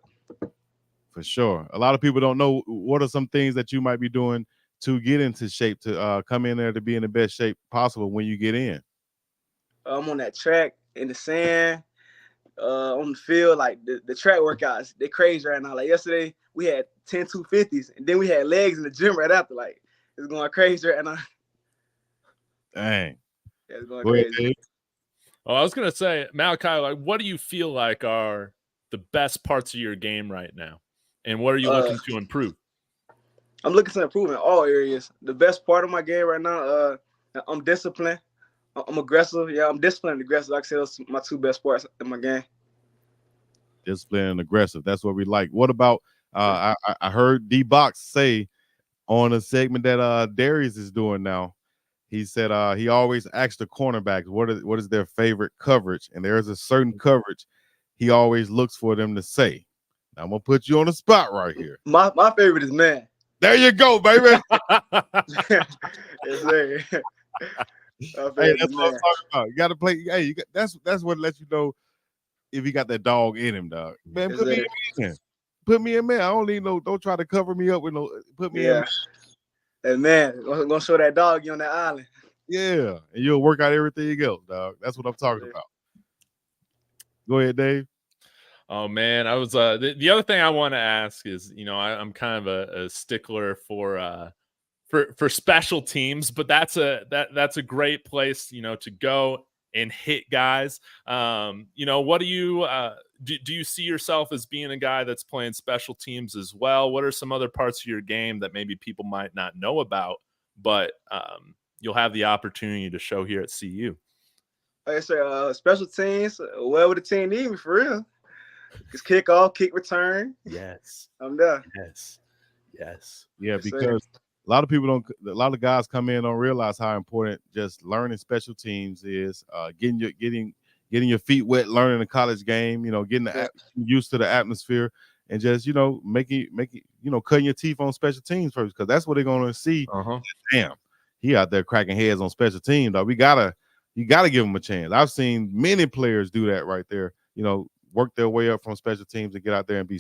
S1: For sure. A lot of people don't know what are some things that you might be doing to get into shape, to come in there to be in the best shape possible when you get in.
S4: I'm on that track in the sand, on the field. Like the track workouts, they're crazy right now. Like yesterday, we had 10 250s, and then we had legs in the gym right after. Like it's going crazy right now.
S1: Dang.
S4: Yeah, it's going
S1: Go
S4: crazy.
S1: ahead.
S2: Oh, I was gonna say, Malachi, like, what do you feel like are the best parts of your game right now, and what are you looking to improve?
S4: I'm looking to improve in all areas. The best part of my game right now, I'm disciplined. I'm aggressive. Yeah, I'm disciplined and aggressive. Like I said, those are my two best parts in my game.
S1: Disciplined and aggressive. That's what we like. What about I heard D-Box say on a segment that Darius is doing now. He said he always asks the cornerbacks what is their favorite coverage, and there's a certain coverage he always looks for them to say. Now, I'm gonna put you on the spot right here.
S4: My favorite is man.
S1: There you go, baby.
S4: Yes, sir.
S1: Hey, that's what I'm talking about. You got to play. Hey, that's what lets you know if you got that dog in him, dog. Man,
S4: Yes,
S1: put me in man. Put me in man. I don't need no. Don't try to cover me up with no. Put me in. Man.
S4: And man, gonna show that dog you on that island.
S1: Yeah, and you'll work out everything else, dog. That's what I'm talking about. Go ahead, Dave.
S2: Oh man, I was the other thing I want to ask is, I'm kind of a stickler for special teams, but that's a great place, to go and hit guys. What do you do you see yourself as being a guy that's playing special teams as well? What are some other parts of your game that maybe people might not know about, but you'll have the opportunity to show here at CU?
S4: Like I said, special teams, wherever the team need me, for real. Just kick off, kick return.
S2: Yes.
S4: I'm there.
S2: Yes.
S1: Yeah,
S4: Yes,
S1: because
S4: sir.
S1: a lot of guys come in don't realize how important just learning special teams is. Getting your feet wet, learning the college game. Getting used to the atmosphere, and just making cutting your teeth on special teams first, because that's what they're gonna see. Damn, he out there cracking heads on special teams. Dog. You gotta give him a chance. I've seen many players do that right there. Work their way up from special teams and get out there and be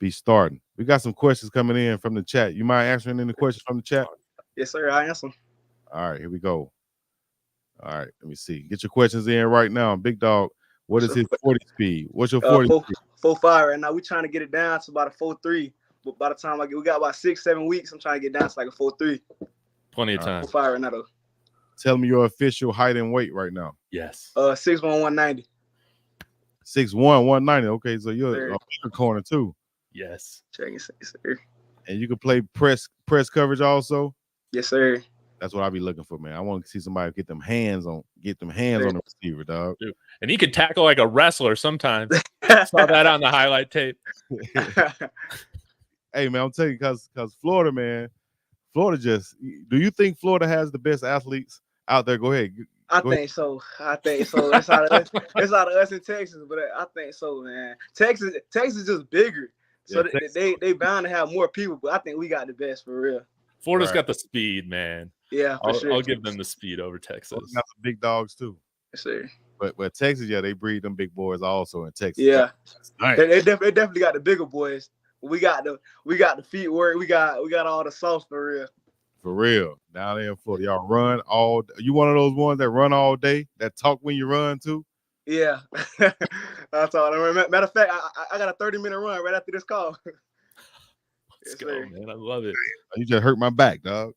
S1: starting. We got some questions coming in from the chat. You mind answering any questions from the chat?
S4: Yes, sir. I answer.
S1: All right, here we go. All right, let me see. Get your questions in right now. Big Dog, what is his 40 speed? What's your 40 speed?
S4: 4.5 right now. We're trying to get it down to about a 4.3. But by the time we got about 6-7 weeks, I'm trying to get down to like a 4.3.
S2: Plenty of time.
S4: 4.5 right now, though.
S1: Tell me your official height and weight right now.
S2: Yes.
S4: 6'1", 190.
S1: 6'1", 190. Okay, so you're a bigger corner too.
S2: Yes.
S4: Check it, sir.
S1: And you can play press coverage also.
S4: Yes, sir.
S1: That's what I be looking for, man. I want to see somebody get them hands on the receiver, dog.
S2: Dude. And he could tackle like a wrestler sometimes. Saw that on the highlight tape.
S1: Hey, man, I'm telling you, because Florida, man, do you think Florida has the best athletes out there? Go ahead.
S4: I think so. It's out of us in Texas, but I think so, man. Texas is just bigger, so they bound to have more people. But I think we got the best for real.
S2: Florida's got the speed, man.
S4: Yeah, for sure.
S2: I'll give them the speed over Texas.
S1: Got some big dogs too.
S4: Yes, sir.
S1: But Texas, they breed them big boys also in Texas.
S4: Yeah,
S1: nice.
S4: they definitely got the bigger boys. We got the feet work. We got all the sauce for real.
S1: For real. Down there in Florida, y'all run all. You one of those ones that run all day, that talk when you run too?
S4: Yeah. That's all. Matter of fact, I got a 30-minute run right after this call.
S2: Let's go, man. I love it.
S1: You just hurt my back, dog.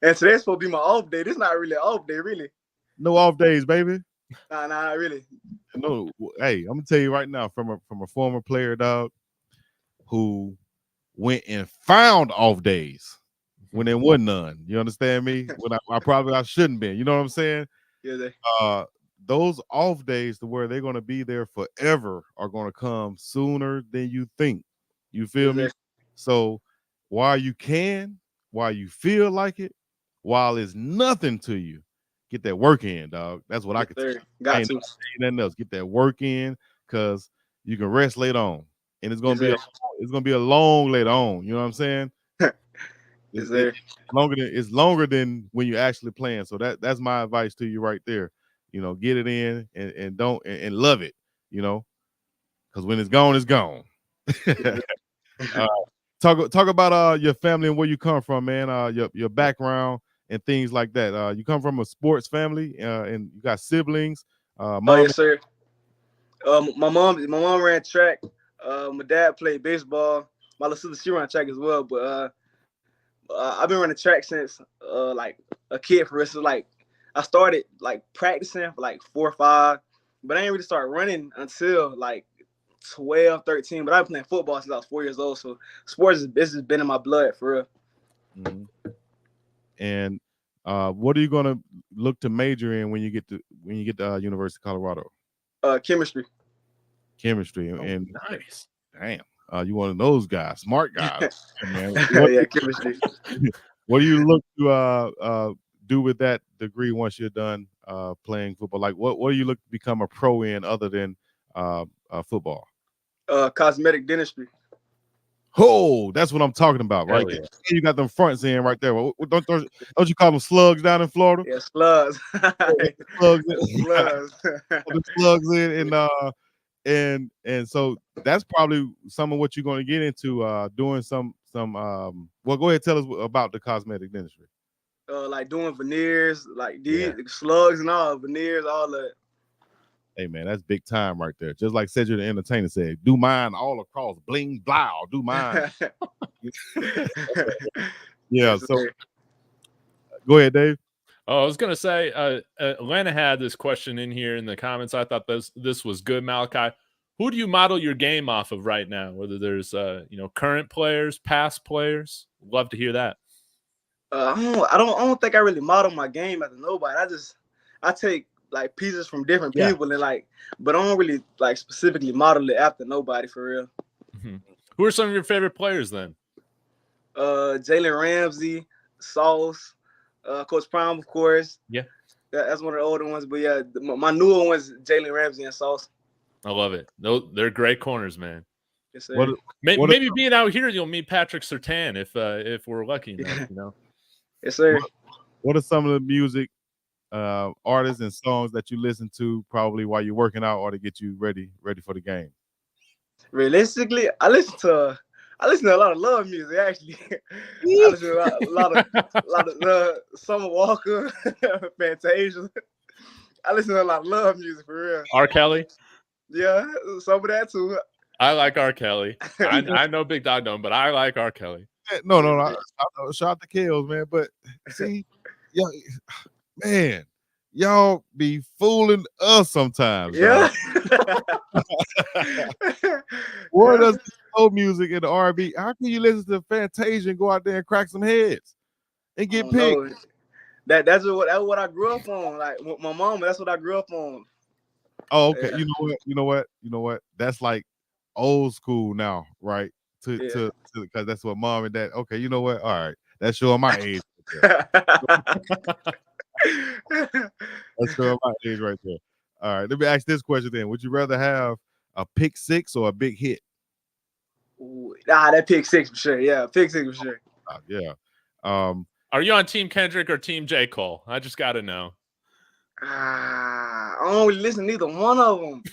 S4: And today's supposed to be my off day. This is not really an off day, really.
S1: No off days, baby.
S4: Nah, not really.
S1: No, hey, I'm gonna tell you right now, from a former player, dog, who went and found off days when there wasn't none. You understand me? When I shouldn't been. You know what I'm saying?
S4: Yeah.
S1: Those off days to where they're gonna be there forever are gonna come sooner than you think. You feel me? So while you feel like it, while it's nothing to you, get that work in, dog. That's what I can tell you.
S4: Got to.
S1: Nothing else. Get that work in, because you can rest later on. And it's gonna be a long later on. You know what I'm saying? It's longer than when you're actually playing. So that's my advice to you right there. Get it in and don't and love it. Because when it's gone, it's gone. Talk about your family and where you come from, man. Your background and things like that. You come from a sports family, and you got siblings.
S4: Yes, sir. My mom ran track. My dad played baseball. My little sister, she ran track as well. But I've been running track since like a kid. For instance, like I started like practicing for like 4 or 5, but I didn't really start running until like 12, 13. But I've been playing football since I was 4 years old. So sports has been in my blood for real.
S1: Mm-hmm. And what are you gonna look to major in when you get to University of Colorado?
S4: Chemistry.
S1: And
S2: nice.
S1: Damn, you one of those guys, smart guys. Man.
S4: Chemistry.
S1: What do you look to do with that degree once you're done playing football? Like, what do you look to become a pro in other than football?
S4: Cosmetic dentistry.
S1: Oh, that's what I'm talking about, right?
S2: Yeah.
S1: You got them fronts in right there. Don't you call them slugs down in Florida?
S4: Yeah, slugs.
S1: Slugs.
S4: The
S1: slugs in, and so that's probably some of what you're going to get into doing some. Well, go ahead, tell us about the cosmetic dentistry.
S4: Like doing veneers, like these slugs and all veneers, all that.
S1: Hey man, that's big time right there. Just like Cedric the Entertainer said, do mine all across, bling blow, do mine. Yeah.
S4: Yes,
S1: So
S4: sir.
S1: go ahead, Dave.
S2: Oh, I was gonna say, Atlanta had this question in here in the comments. I thought this was good, Malachi. Who do you model your game off of right now? Whether there's current players, past players. Love to hear that.
S4: I don't think I really model my game after nobody. I take like pieces from different
S2: Yeah.
S4: people and but I don't really like specifically model it after nobody for real.
S2: Mm-hmm. Who are some of your favorite players then?
S4: Jalen Ramsey, Sauce, Coach Prime, of course.
S2: Yeah.
S4: That's one of the older ones. But yeah, my newer ones, Jalen Ramsey and Sauce.
S2: I love it. They're great corners, man.
S4: Yes, sir.
S2: Maybe being out here, you'll meet Patrick Surtain if we're lucky enough,
S4: Yes, sir.
S1: What are some of the music artists and songs that you listen to probably while you're working out or to get you ready for the game?
S4: Realistically, I listen to a lot of love music. Actually, I listen to a lot of Summer Walker, Fantasia. I listen to a lot of love music for real.
S2: R. Kelly.
S4: Yeah, some of that too.
S2: I like R. Kelly. I know Big Dog don't, but I like R. Kelly.
S1: No. Shout out to Kales, man. But see, man, y'all be fooling us sometimes.
S4: Yeah.
S1: Where does soul music and the R&B? How can you listen to Fantasia and go out there and crack some heads and get picked?
S4: That's what I grew up on. Like my mom, that's what I grew up on.
S1: Oh, okay. Yeah. You know what? That's like old school now, right? To because that's what mom and dad. Okay, you know what? All right, that's showing my age. That's showing my age right there. All right, let me ask this question then: would you rather have a pick six or a big hit?
S4: Ooh, that pick six for sure. Yeah, pick six for sure.
S1: Yeah.
S2: Are you on Team Kendrick or Team J. Cole? I just got to know.
S4: I don't really listen to neither one of them.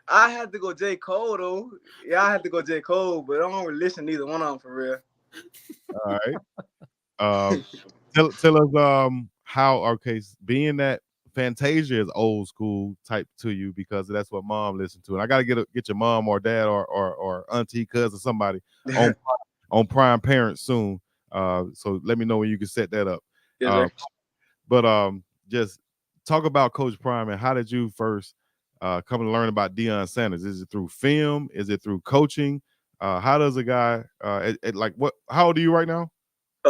S4: I had to go J. Cole though. Yeah, I had to go J. Cole, but I don't really listen to neither one of them for real.
S1: All right. Tell us how being that Fantasia is old school type to you because that's what mom listened to, and I gotta get your mom or dad or auntie, cousin, somebody on Prime Parents soon. So let me know when you can set that up.
S4: Yes,
S1: but just talk about Coach Prime and how did you first come to learn about Deion Sanders? Is it through film? Is it through coaching? How does a guy how old are you right now?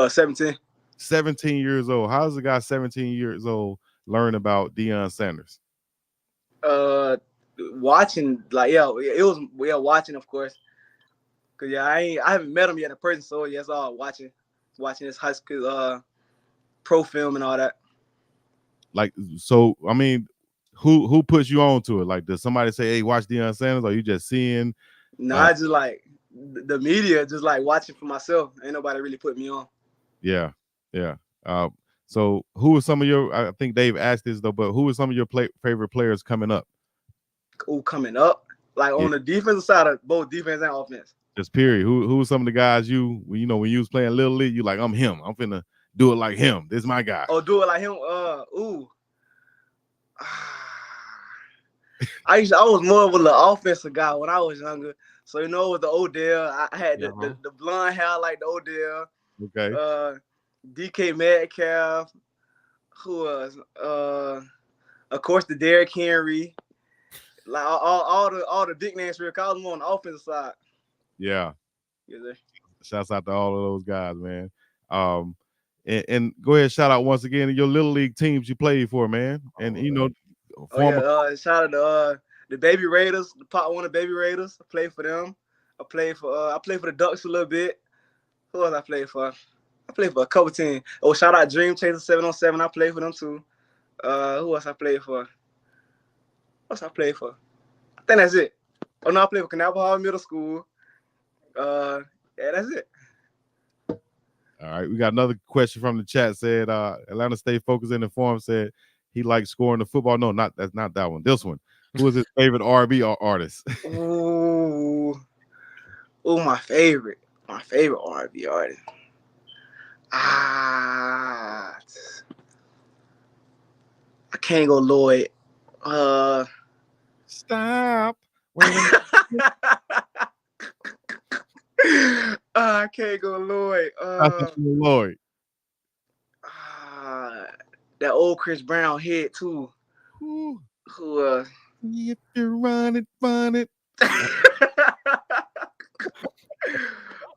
S4: 17.
S1: 17 years old. How does a guy 17 years old learn about Deion Sanders?
S4: Watching, watching, of course. Cause I haven't met him yet in person, so it's all watching his high school pro film and all that.
S1: Like, so I mean, who puts you on to it? Like, does somebody say, "Hey, watch Deion Sanders"? Or are you just seeing?
S4: No, I just like the media, just like watching for myself. Ain't nobody really put me on.
S1: Yeah. So who are some of your? I think Dave asked this though, but who are some of your favorite players coming up?
S4: Coming up, like on the defensive side of both defense and offense.
S1: Just period. Who are some of the guys when you was playing Little League, you like, I'm him. I'm finna do it like him. This is my guy.
S4: Oh, do it like him. I was more of an offensive guy when I was younger. So with the Odell, I had the blonde hair like the Odell.
S1: Okay.
S4: DK Metcalf. Who was? Of course, the Derrick Henry. Like all the big names for I was more on the offensive side.
S1: Yeah.
S4: Yes, sir.
S1: Shouts out to all of those guys, man. And go ahead, shout out once again to your Little League teams you played for, man. And
S4: shout out to the Baby Raiders, the Pot 1 of Baby Raiders. I played for them. I played for the Ducks a little bit. Who else I played for? I played for a couple teams. Oh, shout out Dream Chaser 7-on-7. I played for them too. Who else I played for? I think that's it. Oh no, I played for Canal Hall Middle School. Yeah, that's it.
S1: All right, we got another question from the chat. Said Atlanta State Focus and Informed said he likes scoring the football. No, that's not that one. This one. Who is his favorite R&B artist?
S4: Ooh, my favorite R&B artist. I can't go Lloyd.
S1: Stop. Wait a minute.
S4: I can't go Lloyd.
S1: Lloyd.
S4: That old Chris Brown hit too.
S1: Ooh.
S4: Who
S1: If you run it, fun it.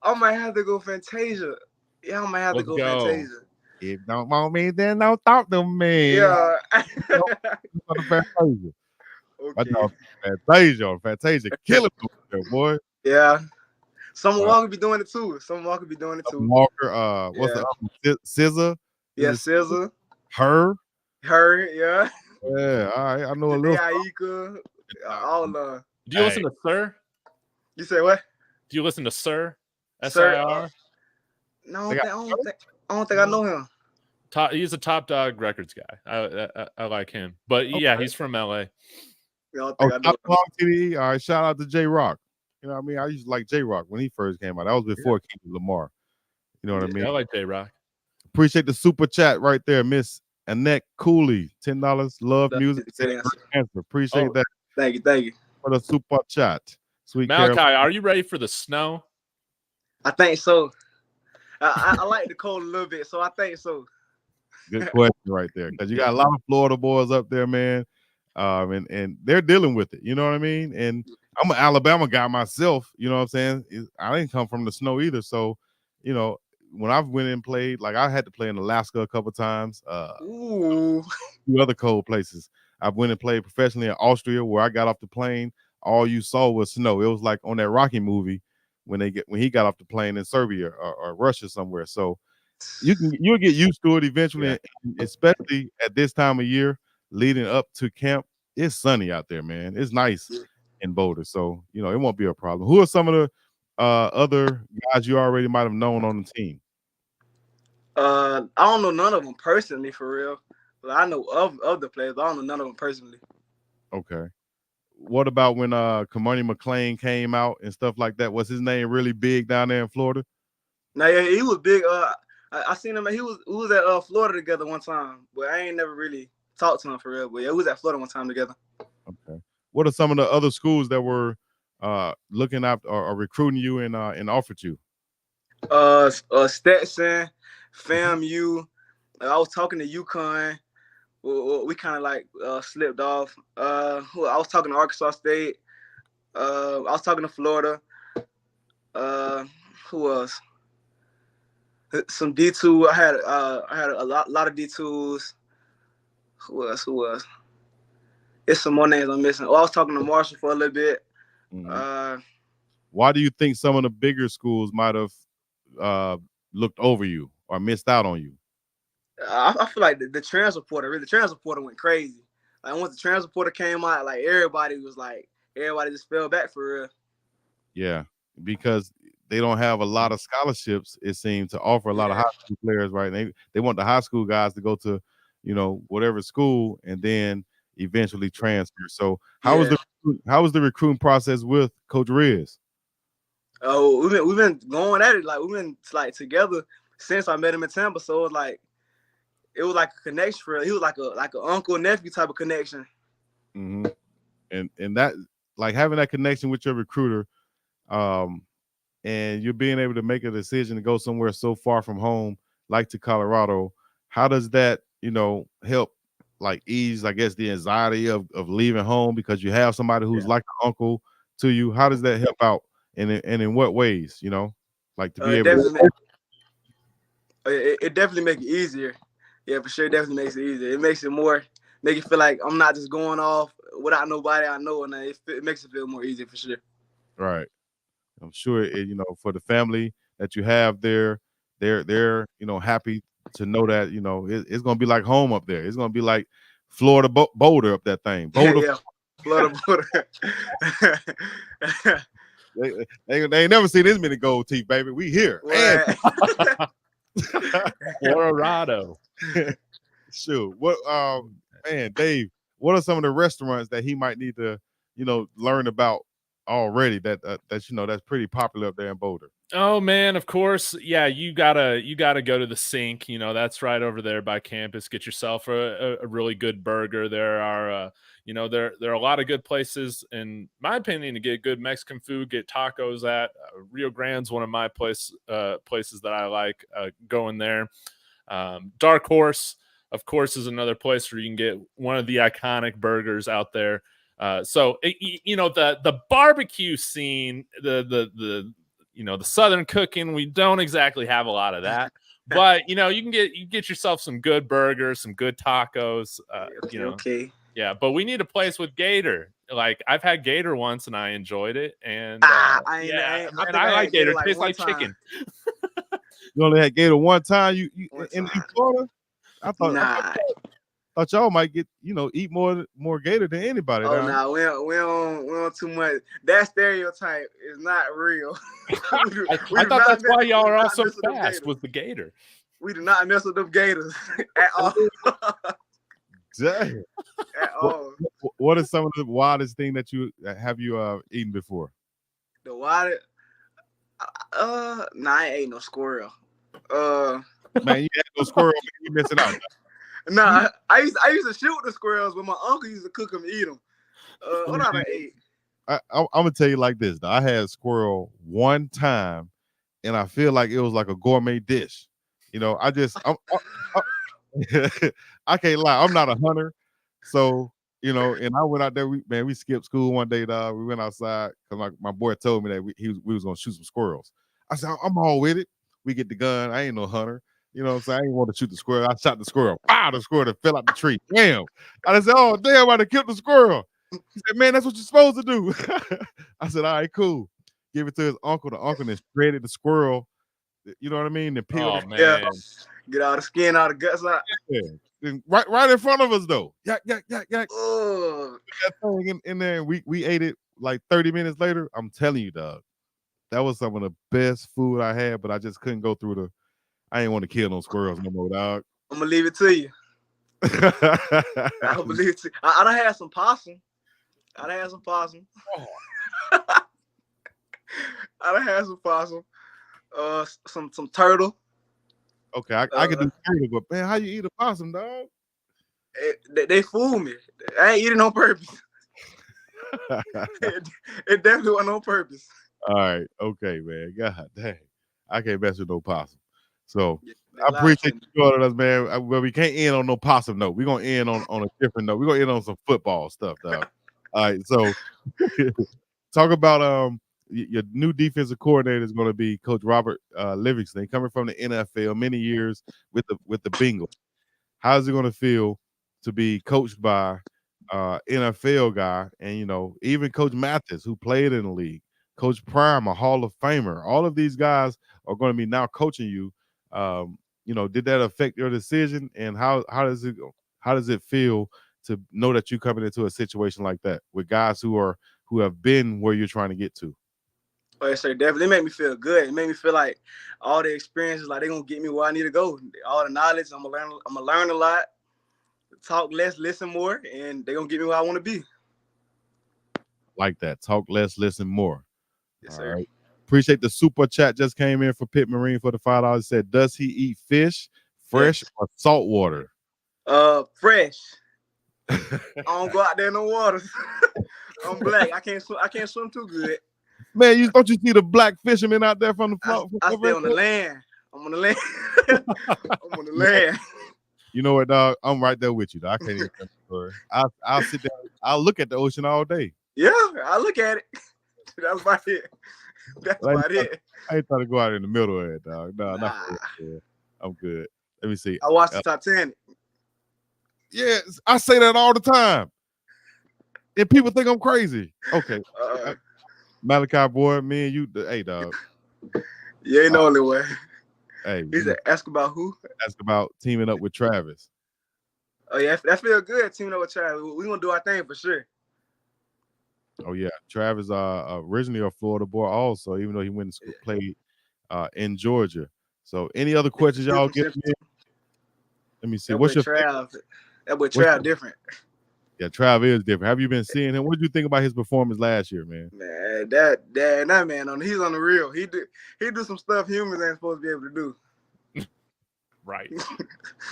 S4: I might have to go Fantasia. Yeah, I might have
S2: Let's
S4: to go
S2: go.
S4: Fantasia.
S1: If don't want me, then don't talk to me.
S4: Yeah.
S1: Fantasia. My
S4: Okay.
S1: dog Fantasia killing me there, boy.
S4: Yeah. Summer Walker be doing it too.
S1: Walker, what's
S4: Yeah.
S1: the SZA?
S4: Yeah,
S1: Is it
S4: SZA.
S1: Her?
S4: Her, yeah.
S1: Yeah, all right. I know a
S4: Janae
S1: little.
S4: Aika. All
S2: Do you listen to Sir?
S4: You say what?
S2: Do you listen to Sir?
S4: Sir,
S2: SIR?
S4: No, I don't think I know him.
S2: He's a Top Dog Records guy. I like him. But yeah, he's from LA.
S4: I don't think I know
S1: Top Dog TV. All right, shout out to J Rock. You know what I mean? I used to like J Rock when he first came out. That was before Kendrick Lamar. You know what I mean?
S2: I like J Rock.
S1: Appreciate the super chat right there, Miss Annette Cooley. $10. Love music. Answer. Appreciate that.
S4: Thank you.
S1: For the super chat. Sweet
S2: Malachi,
S1: Caroline.
S2: are you ready for the snow?
S4: I think so. I like the cold a little bit, so I think so.
S1: Good question right there. Because you got a lot of Florida boys up there, man. And they're dealing with it. You know what I mean? And I'm an Alabama guy myself. You know what I'm saying? I didn't come from the snow either. So, you know, when I went and played, like I had to play in Alaska a couple times.
S4: Ooh.
S1: Few other cold places. I went and played professionally in Austria, where I got off the plane. All you saw was snow. It was like on that Rocky movie when he got off the plane in Serbia or Russia somewhere. So you'll get used to it eventually, especially at this time of year leading up to camp. It's sunny out there, man. It's nice in Boulder, so you know it won't be a problem. Who are some of the other guys you already might have known on the team?
S4: I don't know none of them personally, for real. But I know of the players, but I don't know none of them personally. Okay.
S1: What about when Kamani McLean came out and stuff like that? Was his name really big down there in Florida?
S4: No, yeah, he was big. I seen him. We was at Florida together one time, but I ain't never really talked to him for real. But yeah, we was at Florida one time together.
S1: Okay. What are some of the other schools that were looking after or recruiting you and offered you?
S4: Stetson, FAMU. I was talking to UConn. We kind of like slipped off. I was talking to Arkansas State. I was talking to Florida. Who else? Some D2. I had a lot of D2s. Who else? It's some more names I'm missing. I was talking to Marshall for a little bit.
S1: Mm-hmm. Why do you think some of the bigger schools might have looked over you or missed out on you?
S4: I feel like the transfer portal went crazy. Like once the transfer portal came out, like everybody just fell back for real. Yeah, because they don't have a lot of scholarships, it seems, to offer a lot of high school players, right? And they want the high school guys to go to, whatever school and then eventually transfer. So how was the recruiting process with Coach Riz? Oh, we've been going at it, like we've been like together since I met him in Tampa. So it was like a connection for real. He was like an uncle nephew type of connection. Mm-hmm. And that, like, having that connection with your recruiter, and you're being able to make a decision to go somewhere so far from home, like to Colorado, how does that, help, like, ease, I guess, the anxiety of leaving home because you have somebody who's like an uncle to you? How does that help out, and in what ways, like to be able to? It definitely makes it easier. Yeah, for sure. It definitely makes it easier. It makes it feel like I'm not just going off without nobody I know, and it makes it feel more easy for sure. Right. I'm sure for the family that you have there, they're happy to know that it's gonna be like home up there. It's gonna be like Florida Boulder up that thing. Boulder, yeah, Florida Boulder. they ain't never seen this many gold teeth, baby. We here.
S2: Colorado.
S1: Sure. What man, Dave, what are some of the restaurants that he might need to, learn about already that that's that's pretty popular up there in Boulder?
S2: Oh man, of course. Yeah, you gotta go to the Sink. That's right over there by campus. Get yourself a really good burger. There are there are a lot of good places, in my opinion, to get good Mexican food, get tacos at. Rio Grande's one of my places that I like going there. Dark Horse, of course, is another place where you can get one of the iconic burgers out there. The barbecue scene, the Southern cooking, we don't exactly have a lot of that, but you can get yourself some good burgers, some good tacos.
S4: Okay.
S2: Yeah, but we need a place with gator. Like, I've had gator once and I enjoyed it, and
S4: I
S2: like gator. It tastes like
S4: time.
S2: chicken.
S1: You only had gator one time. You in Florida? I thought y'all might get eat more gator than anybody.
S4: Oh no, we don't too much. That stereotype is not real.
S2: I thought that's why y'all are all so fast with the gator.
S4: We do not mess with them gators at all.
S1: Dang.
S4: At all.
S1: What is some of the wildest thing that you eaten before?
S4: The wildest? I ain't ate no squirrel.
S1: Man, you had no squirrel. You missing out.
S4: Nah, I used to shoot the squirrels, but my uncle used to cook them and eat them. What I ate?
S1: I'm gonna tell you like this. I had squirrel one time, and I feel like it was like a gourmet dish. I can't lie. I'm not a hunter, so and I went out there. We skipped school one day. Dog. We went outside because my boy told me that we was gonna shoot some squirrels. I said, I'm all with it. We get the gun. I ain't no hunter. You know what I'm saying? I didn't want to shoot the squirrel. I shot the squirrel. Wow, the squirrel that fell out the tree. Damn. I said, oh, damn, I done killed the squirrel. He said, man, that's what you're supposed to do. I said, all right, cool. Give it to his uncle. The uncle then shredded the squirrel. You know what I mean? Then peeled
S2: man.
S4: Yeah. Get all the skin, all the guts out.
S1: Yeah. And right in front of us, though. Yak.
S4: Oh.
S1: That thing in there, and we ate it like 30 minutes later. I'm telling you, dog. That was some of the best food I had, but I just couldn't go through I ain't want to kill no squirrels no more, dog.
S4: I'm gonna leave it to you. I'll believe it to you. I done had some possum. I done had some possum. Some turtle.
S1: Okay, I can do turtle, but man, how you eat a possum, dog?
S4: They fooled me. I ain't eating on purpose. It definitely wasn't on purpose.
S1: All right, okay, man. God dang, I can't mess with no possum. So
S4: Yeah,
S1: I appreciate you joining us, man. Well, we can't end on no possum note. We're gonna end on a different note. We're gonna end on some football stuff, dog. All right, so talk about your new defensive coordinator is going to be Coach Robert Livingston, coming from the NFL, many years with the Bengals. How's it going to feel to be coached by NFL guy, and even Coach Mathis, who played in the league, Coach Prime, a Hall of Famer? All of these guys are going to be now coaching you. Did that affect your decision, and how does it feel to know that you're coming into a situation like that with guys who have been where you're trying to get to?
S4: Oh, yes, sir. Definitely. It made me feel good. It made me feel like all the experiences, like, they're gonna get me where I need to go. All the knowledge, I'm gonna learn a lot, talk less, listen more, and they're gonna get me where I want to be.
S1: Like that. Talk less, listen more.
S4: Yes,
S1: all
S4: sir.
S1: Right. Appreciate the super chat just came in for Pitt Marine for the $5. Said, does he eat fish, fresh or salt water?
S4: Fresh. I don't go out there in the water. I'm black. I can't swim too good.
S1: Man, don't you see the black fishermen out there from the float?
S4: I stay on the land. I'm on the land. I'm on the land.
S1: You know what, dog? I'm right there with you, dog. I can't even tell the story. I'll sit there. I'll look at the ocean all day.
S4: Yeah, I look at it. That's about it. That's about it.
S1: I ain't trying to go out in the middle of it, dog. No, not for real. I'm good. Let me see.
S4: I watched the Titanic.
S1: Yeah, I say that all the time. And people think I'm crazy. Okay. Malachi, boy, me and you, hey, dog.
S4: You ain't the only way.
S1: Hey.
S4: He said, ask about who?
S1: Ask about teaming up with Travis.
S4: Oh, yeah, that feel good, teaming up with Travis. We're going to do our thing for sure.
S1: Oh, yeah. Travis originally a Florida boy also, even though he went to school, played in Georgia. So any other questions y'all get? Let me see. What's your
S4: Trav? That boy Trav different.
S1: Yeah, Trav is different. Have you been seeing him? What did you think about his performance last year, man?
S4: Man, that man he's on the real. He do some stuff humans ain't supposed to be able to do.
S2: Right.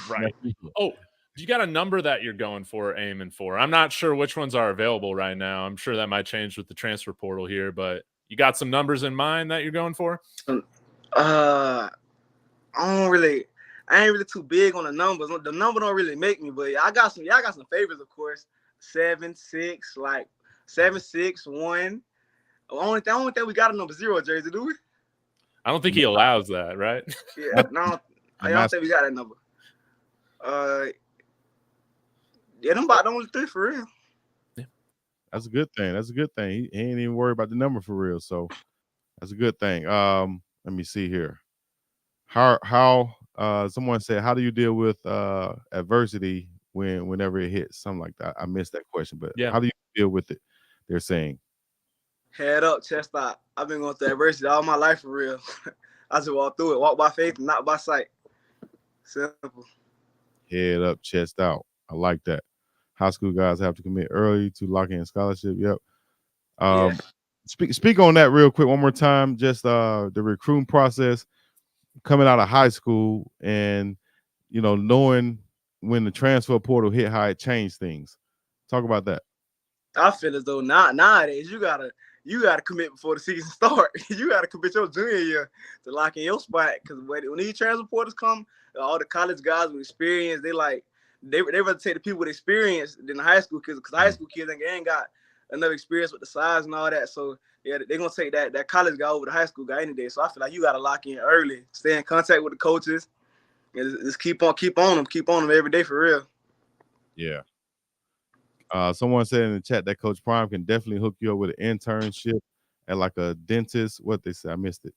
S2: Right. Oh, do you got a number that you're going for, aiming for? I'm not sure which ones are available right now. I'm sure that might change with the transfer portal here, but you got some numbers in mind that you're going for?
S4: I ain't really too big on the numbers. The number don't really make me, but I got some favorites, of course. 7, 6, like 7, 6, 1. The only thing we got a number 0 jersey, do we?
S2: I don't think he allows that, right?
S4: Yeah, no, I don't think we got that number. Yeah, them about the only 3 for real.
S1: Yeah. That's a good thing. That's a good thing. He ain't even worried about the number for real. So that's a good thing. Let me see here. How someone said, how do you deal with adversity whenever it hits? Something like that. I missed that question, but
S2: yeah,
S1: how do you deal with it? They're saying.
S4: Head up, chest out. I've been going through adversity all my life for real. I just walk through it. Walk by faith, not by sight. Simple. Head
S1: up, chest out. I like that. High school guys have to commit early to lock in scholarship. Yep.
S4: Yeah.
S1: Speak on that real quick one more time. Just the recruiting process coming out of high school and, knowing when the transfer portal hit, how it changed things. Talk about that.
S4: I feel as though nowadays you gotta commit before the season start. You gotta commit your junior year to lock in your spot. Because when these transfer portals come, all the college guys with experience, they rather take the people with experience than the high school kids. Because high school kids ain't got enough experience with the size and all that. So yeah, they're gonna take that college guy over the high school guy any day. So I feel like you gotta lock in early, stay in contact with the coaches, and just keep on them every day for real.
S1: Yeah. Someone said in the chat that Coach Prime can definitely hook you up with an internship at like a dentist. What they say, I missed it.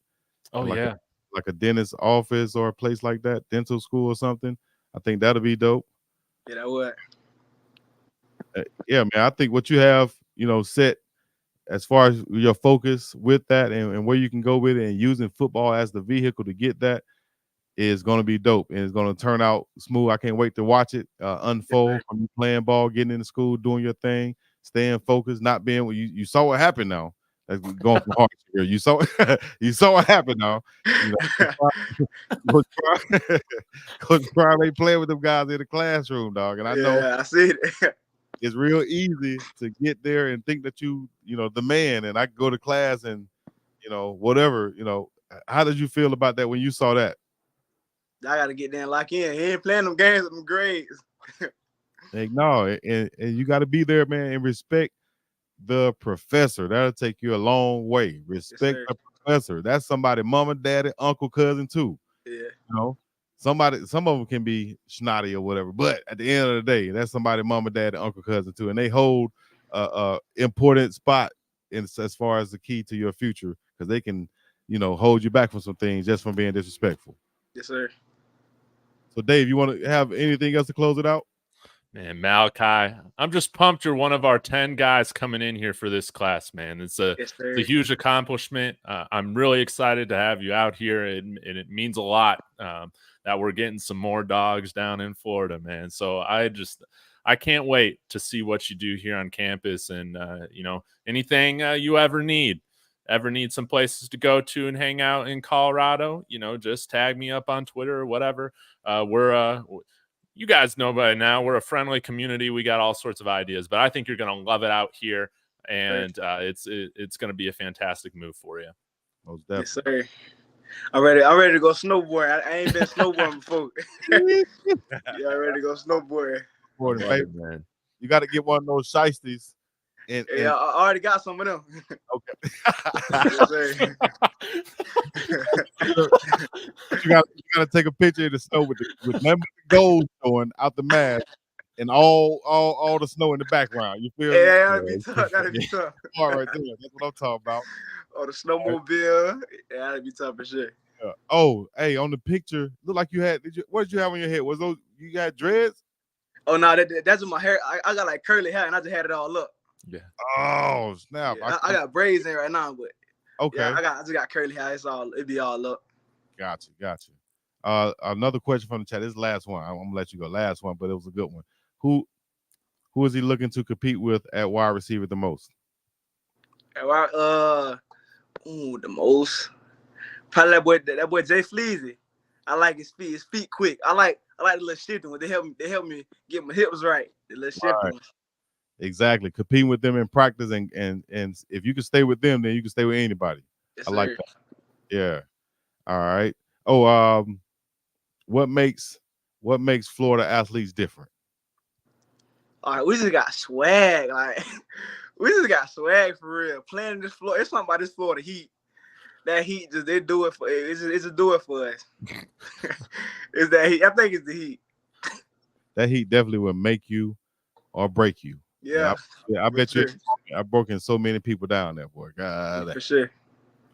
S2: Oh,
S1: like like a dentist office or a place like that, dental school or something. I think that'll be dope.
S4: Yeah, that would.
S1: Yeah, man. I think what you have, set as far as your focus with that and where you can go with it and using football as the vehicle to get that is going to be dope and it's going to turn out smooth. I can't wait to watch it unfold from you playing ball, getting into school, doing your thing, staying focused, not being what you saw what happened now. That's going from hard here. You saw what happened now. Coach Prime ain't playing with them guys in the classroom, dog. And I know
S4: I see it.
S1: It's real easy to get there and think that the man, and I can go to class and, whatever, how did you feel about that when you saw that?
S4: I got to get there and lock in. He ain't playing them games with them grades.
S1: No, and you got to be there, man, and respect the professor. That'll take you a long way. Respect the professor. That's somebody, mama, daddy, uncle, cousin, too.
S4: Yeah.
S1: Some of them can be snotty or whatever, but at the end of the day, that's somebody, mama, dad, uncle, cousin too, and they hold a important spot as far as the key to your future because they can, hold you back from some things just from being disrespectful.
S4: Yes, sir.
S1: So, Dave, you want to have anything else to close it out?
S2: Man, Malachi, I'm just pumped you're one of our 10 guys coming in here for this class, man. It's a huge accomplishment. I'm really excited to have you out here, and it means a lot that we're getting some more dogs down in Florida, man. So I can't wait to see what you do here on campus and, anything you ever need some places to go to and hang out in Colorado, just tag me up on Twitter or whatever. You guys know by now we're a friendly community. We got all sorts of ideas, but I think you're going to love it out here, and it's going to be a fantastic move for you.
S1: Most definitely.
S4: Yes, sir. I'm ready to go snowboard. I ain't been snowboarding before. Yeah, I'm ready to go snowboard.
S1: Man. You got to get one of those shiesties.
S4: I already got some of them.
S1: Okay.
S4: Yes, sir.
S1: you got to take a picture of the snow with the gold showing out the mask and all the snow in the background. You feel?
S4: Yeah, that'd be tough.
S1: All right, there. That's what I'm talking about.
S4: Oh, the snowmobile. Yeah, that'd be tough for sure.
S1: Yeah. Oh, hey, on the picture, look like you had. What did you have on your head? Was those you got dreads?
S4: Oh no, that's my hair. I got like curly hair, and I just had it all up.
S2: Yeah.
S1: Oh snap!
S4: Yeah, I got braids in right now, but
S1: okay.
S4: Yeah, I just got curly hair. It'd be all up.
S1: Gotcha. Another question from the chat. This is the last one. I'm gonna let you go. Last one, but it was a good one. who is he looking to compete with at wide receiver the most?
S4: The most probably that boy Jay Fleazy. I like his feet. His feet quick. I like the little shifting when they help me get my hips right. The little shifting ones.
S1: Exactly. Competing with them in practice and if you can stay with them, then you can stay with anybody.
S4: Yes,
S1: I like
S4: sir.
S1: that. Yeah. All right. Oh, what makes Florida athletes different?
S4: All right, we just got swag. Like we just got swag for real. Playing this Florida, it's something about this Florida Heat. That Heat just they do it for it's just do it for us. It's that Heat. I think it's the Heat.
S1: That Heat definitely will make you or break you.
S4: Yeah.
S1: I bet
S4: sure.
S1: you I've broken so many people down there, boy. God.
S4: For sure.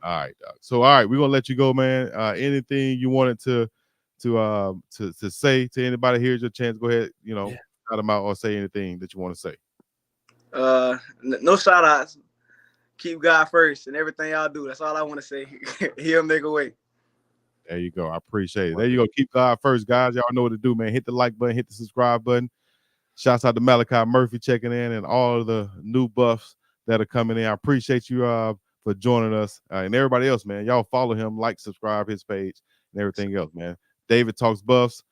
S1: All right, dog. So all right, we're gonna let you go, man. Anything you wanted to say to anybody, here's your chance. Go ahead, shout them out or say anything that you want to say.
S4: No shout outs. Keep God first and everything y'all do. That's all I want to say. He'll make a way.
S1: There you go. I appreciate it. There you go. Keep God first, guys. Y'all know what to do, man. Hit the like button, hit the subscribe button. Shouts out to Malachi Murphy checking in and all of the new buffs that are coming in. I appreciate you for joining us and everybody else, man. Y'all follow him, like, subscribe his page and everything else, man. David Talks Buffs,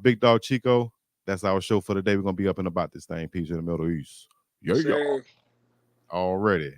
S1: Big Dog Chico. That's our show for the day. We're gonna be up and about this thing. Peace in the Middle East. Yeah. Already.